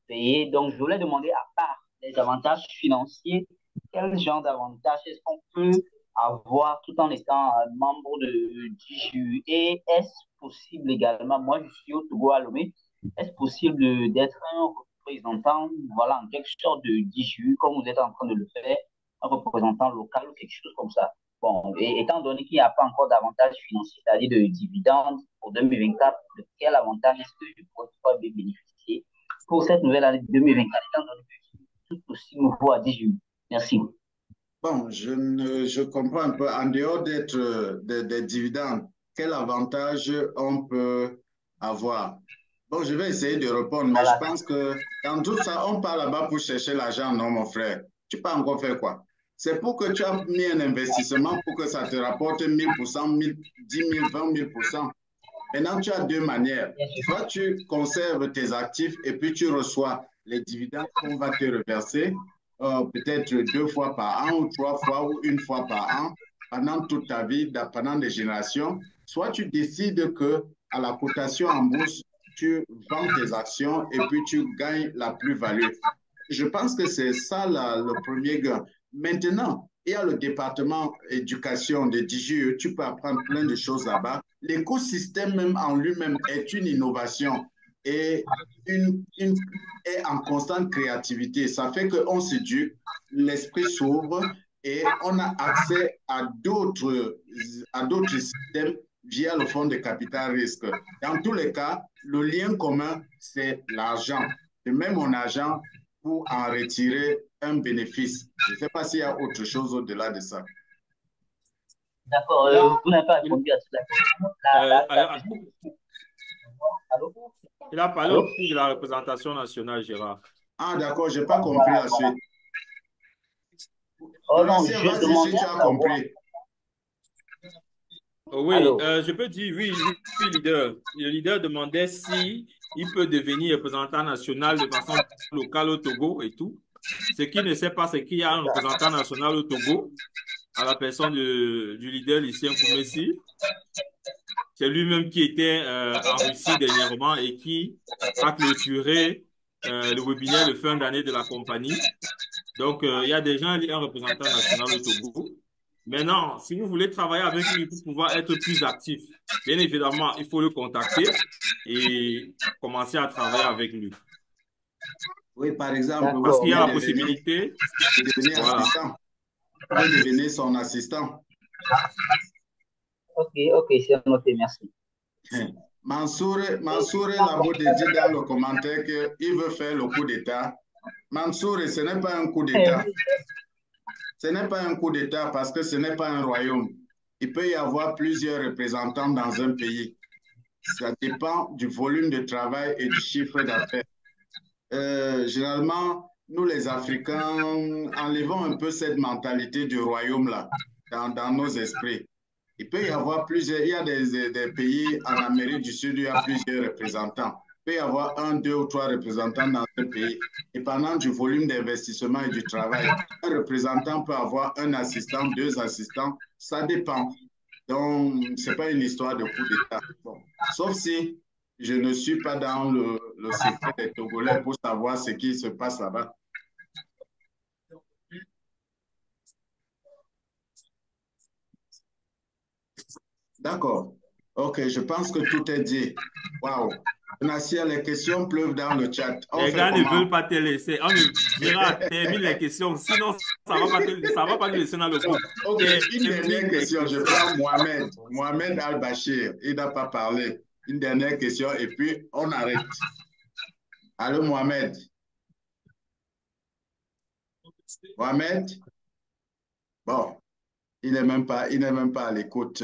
payés. Donc, je voulais demander, à part les avantages financiers, quel genre d'avantages est-ce qu'on peut avoir tout en étant membre de DJU? Et est-ce possible également, moi, je suis au Togo à Lomé, est-ce possible d'être un représentant, voilà, en quelque sorte de DJU, comme vous êtes en train de le faire, un représentant local ou quelque chose comme ça? Bon, et étant donné qu'il n'y a pas encore d'avantage financier, c'est-à-dire de dividendes pour 2024, de quel avantage est-ce que je pourrais bénéficier pour cette nouvelle année 2024, étant donné que je suis tout aussi nouveau à DJU? Merci. Bon, je comprends un peu. En dehors d'être des dividendes, quel avantage on peut avoir? Bon, je vais essayer de répondre, mais je pense que dans tout ça, on part là-bas pour chercher l'argent, non, mon frère. Tu peux encore faire quoi? C'est pour que tu as mis un investissement pour que ça te rapporte 1000%, 10 000, 20 000%. Maintenant, tu as deux manières. Soit tu conserves tes actifs et puis tu reçois les dividendes qu'on va te reverser, peut-être 2 fois par an ou 3 fois ou 1 fois par an pendant toute ta vie, pendant des générations. Soit tu décides que à la cotation en bourse, tu vends tes actions et puis tu gagnes la plus-value. Je pense que c'est ça le premier gain. Maintenant, il y a le département éducation de DGE, tu peux apprendre plein de choses là-bas. L'écosystème même en lui-même est une innovation et est en constante créativité. Ça fait qu'on s'éduque, l'esprit s'ouvre et on a accès à d'autres systèmes via le fonds de capital risque. Dans tous les cas, le lien commun, c'est l'argent. Et même mon argent pour en retirer un bénéfice. Je ne sais pas s'il y a autre chose au-delà de ça. D'accord, vous n'avez pas répondu à toute la question. Il a parlé aussi de la représentation nationale, Gérard. Ah, d'accord, je n'ai pas compris la suite. Oh non, si tu as compris. Oui, je peux dire oui, leader. Le leader demandait si il peut devenir représentant national de façon locale au Togo et tout. Ce qu'il ne sait pas, c'est qu'il y a un représentant national au Togo, à la personne du leader Lucien Koumessi. C'est lui-même qui était en Russie dernièrement et qui a clôturé le webinaire de fin d'année de la compagnie. Donc, il y a déjà un représentant national au Togo. Maintenant, si vous voulez travailler avec lui pour pouvoir être plus actif, bien évidemment, il faut le contacter et commencer à travailler avec lui. Oui, par exemple, parce qu'il y a la possibilité de devenir assistant. Vous pouvez devenir son assistant. Ok, c'est noté, merci. Mansour Labo dit dans le commentaire qu'il veut faire le coup d'État. Mansour, ce n'est pas un coup d'État. Ce n'est pas un coup d'État parce que ce n'est pas un royaume. Il peut y avoir plusieurs représentants dans un pays. Ça dépend du volume de travail et du chiffre d'affaires. Généralement, nous les Africains, enlevons un peu cette mentalité du royaume-là dans nos esprits. Il peut y avoir plusieurs, il y a des pays en Amérique du Sud où il y a plusieurs représentants. Il peut y avoir 1, 2 ou 3 représentants dans ce pays. Dépendant du volume d'investissement et du travail, un représentant peut avoir un assistant, 2 assistants, ça dépend. Donc, ce n'est pas une histoire de coup d'État. Bon. Sauf si je ne suis pas dans le secret des Togolais pour savoir ce qui se passe là-bas. D'accord. OK, je pense que tout est dit. Waouh. Nassir, les questions pleuvent dans le chat. Les gars ne veulent pas te laisser. On ne dira, termine les questions. Sinon, ça ne va pas te laisser dans le groupe. OK, une dernière question. Je prends Mohamed. Mohamed Al-Bashir. Il n'a pas parlé. Une dernière question et puis on arrête. Allô, Mohamed. Mohamed? Bon, il n'est même pas à l'écoute.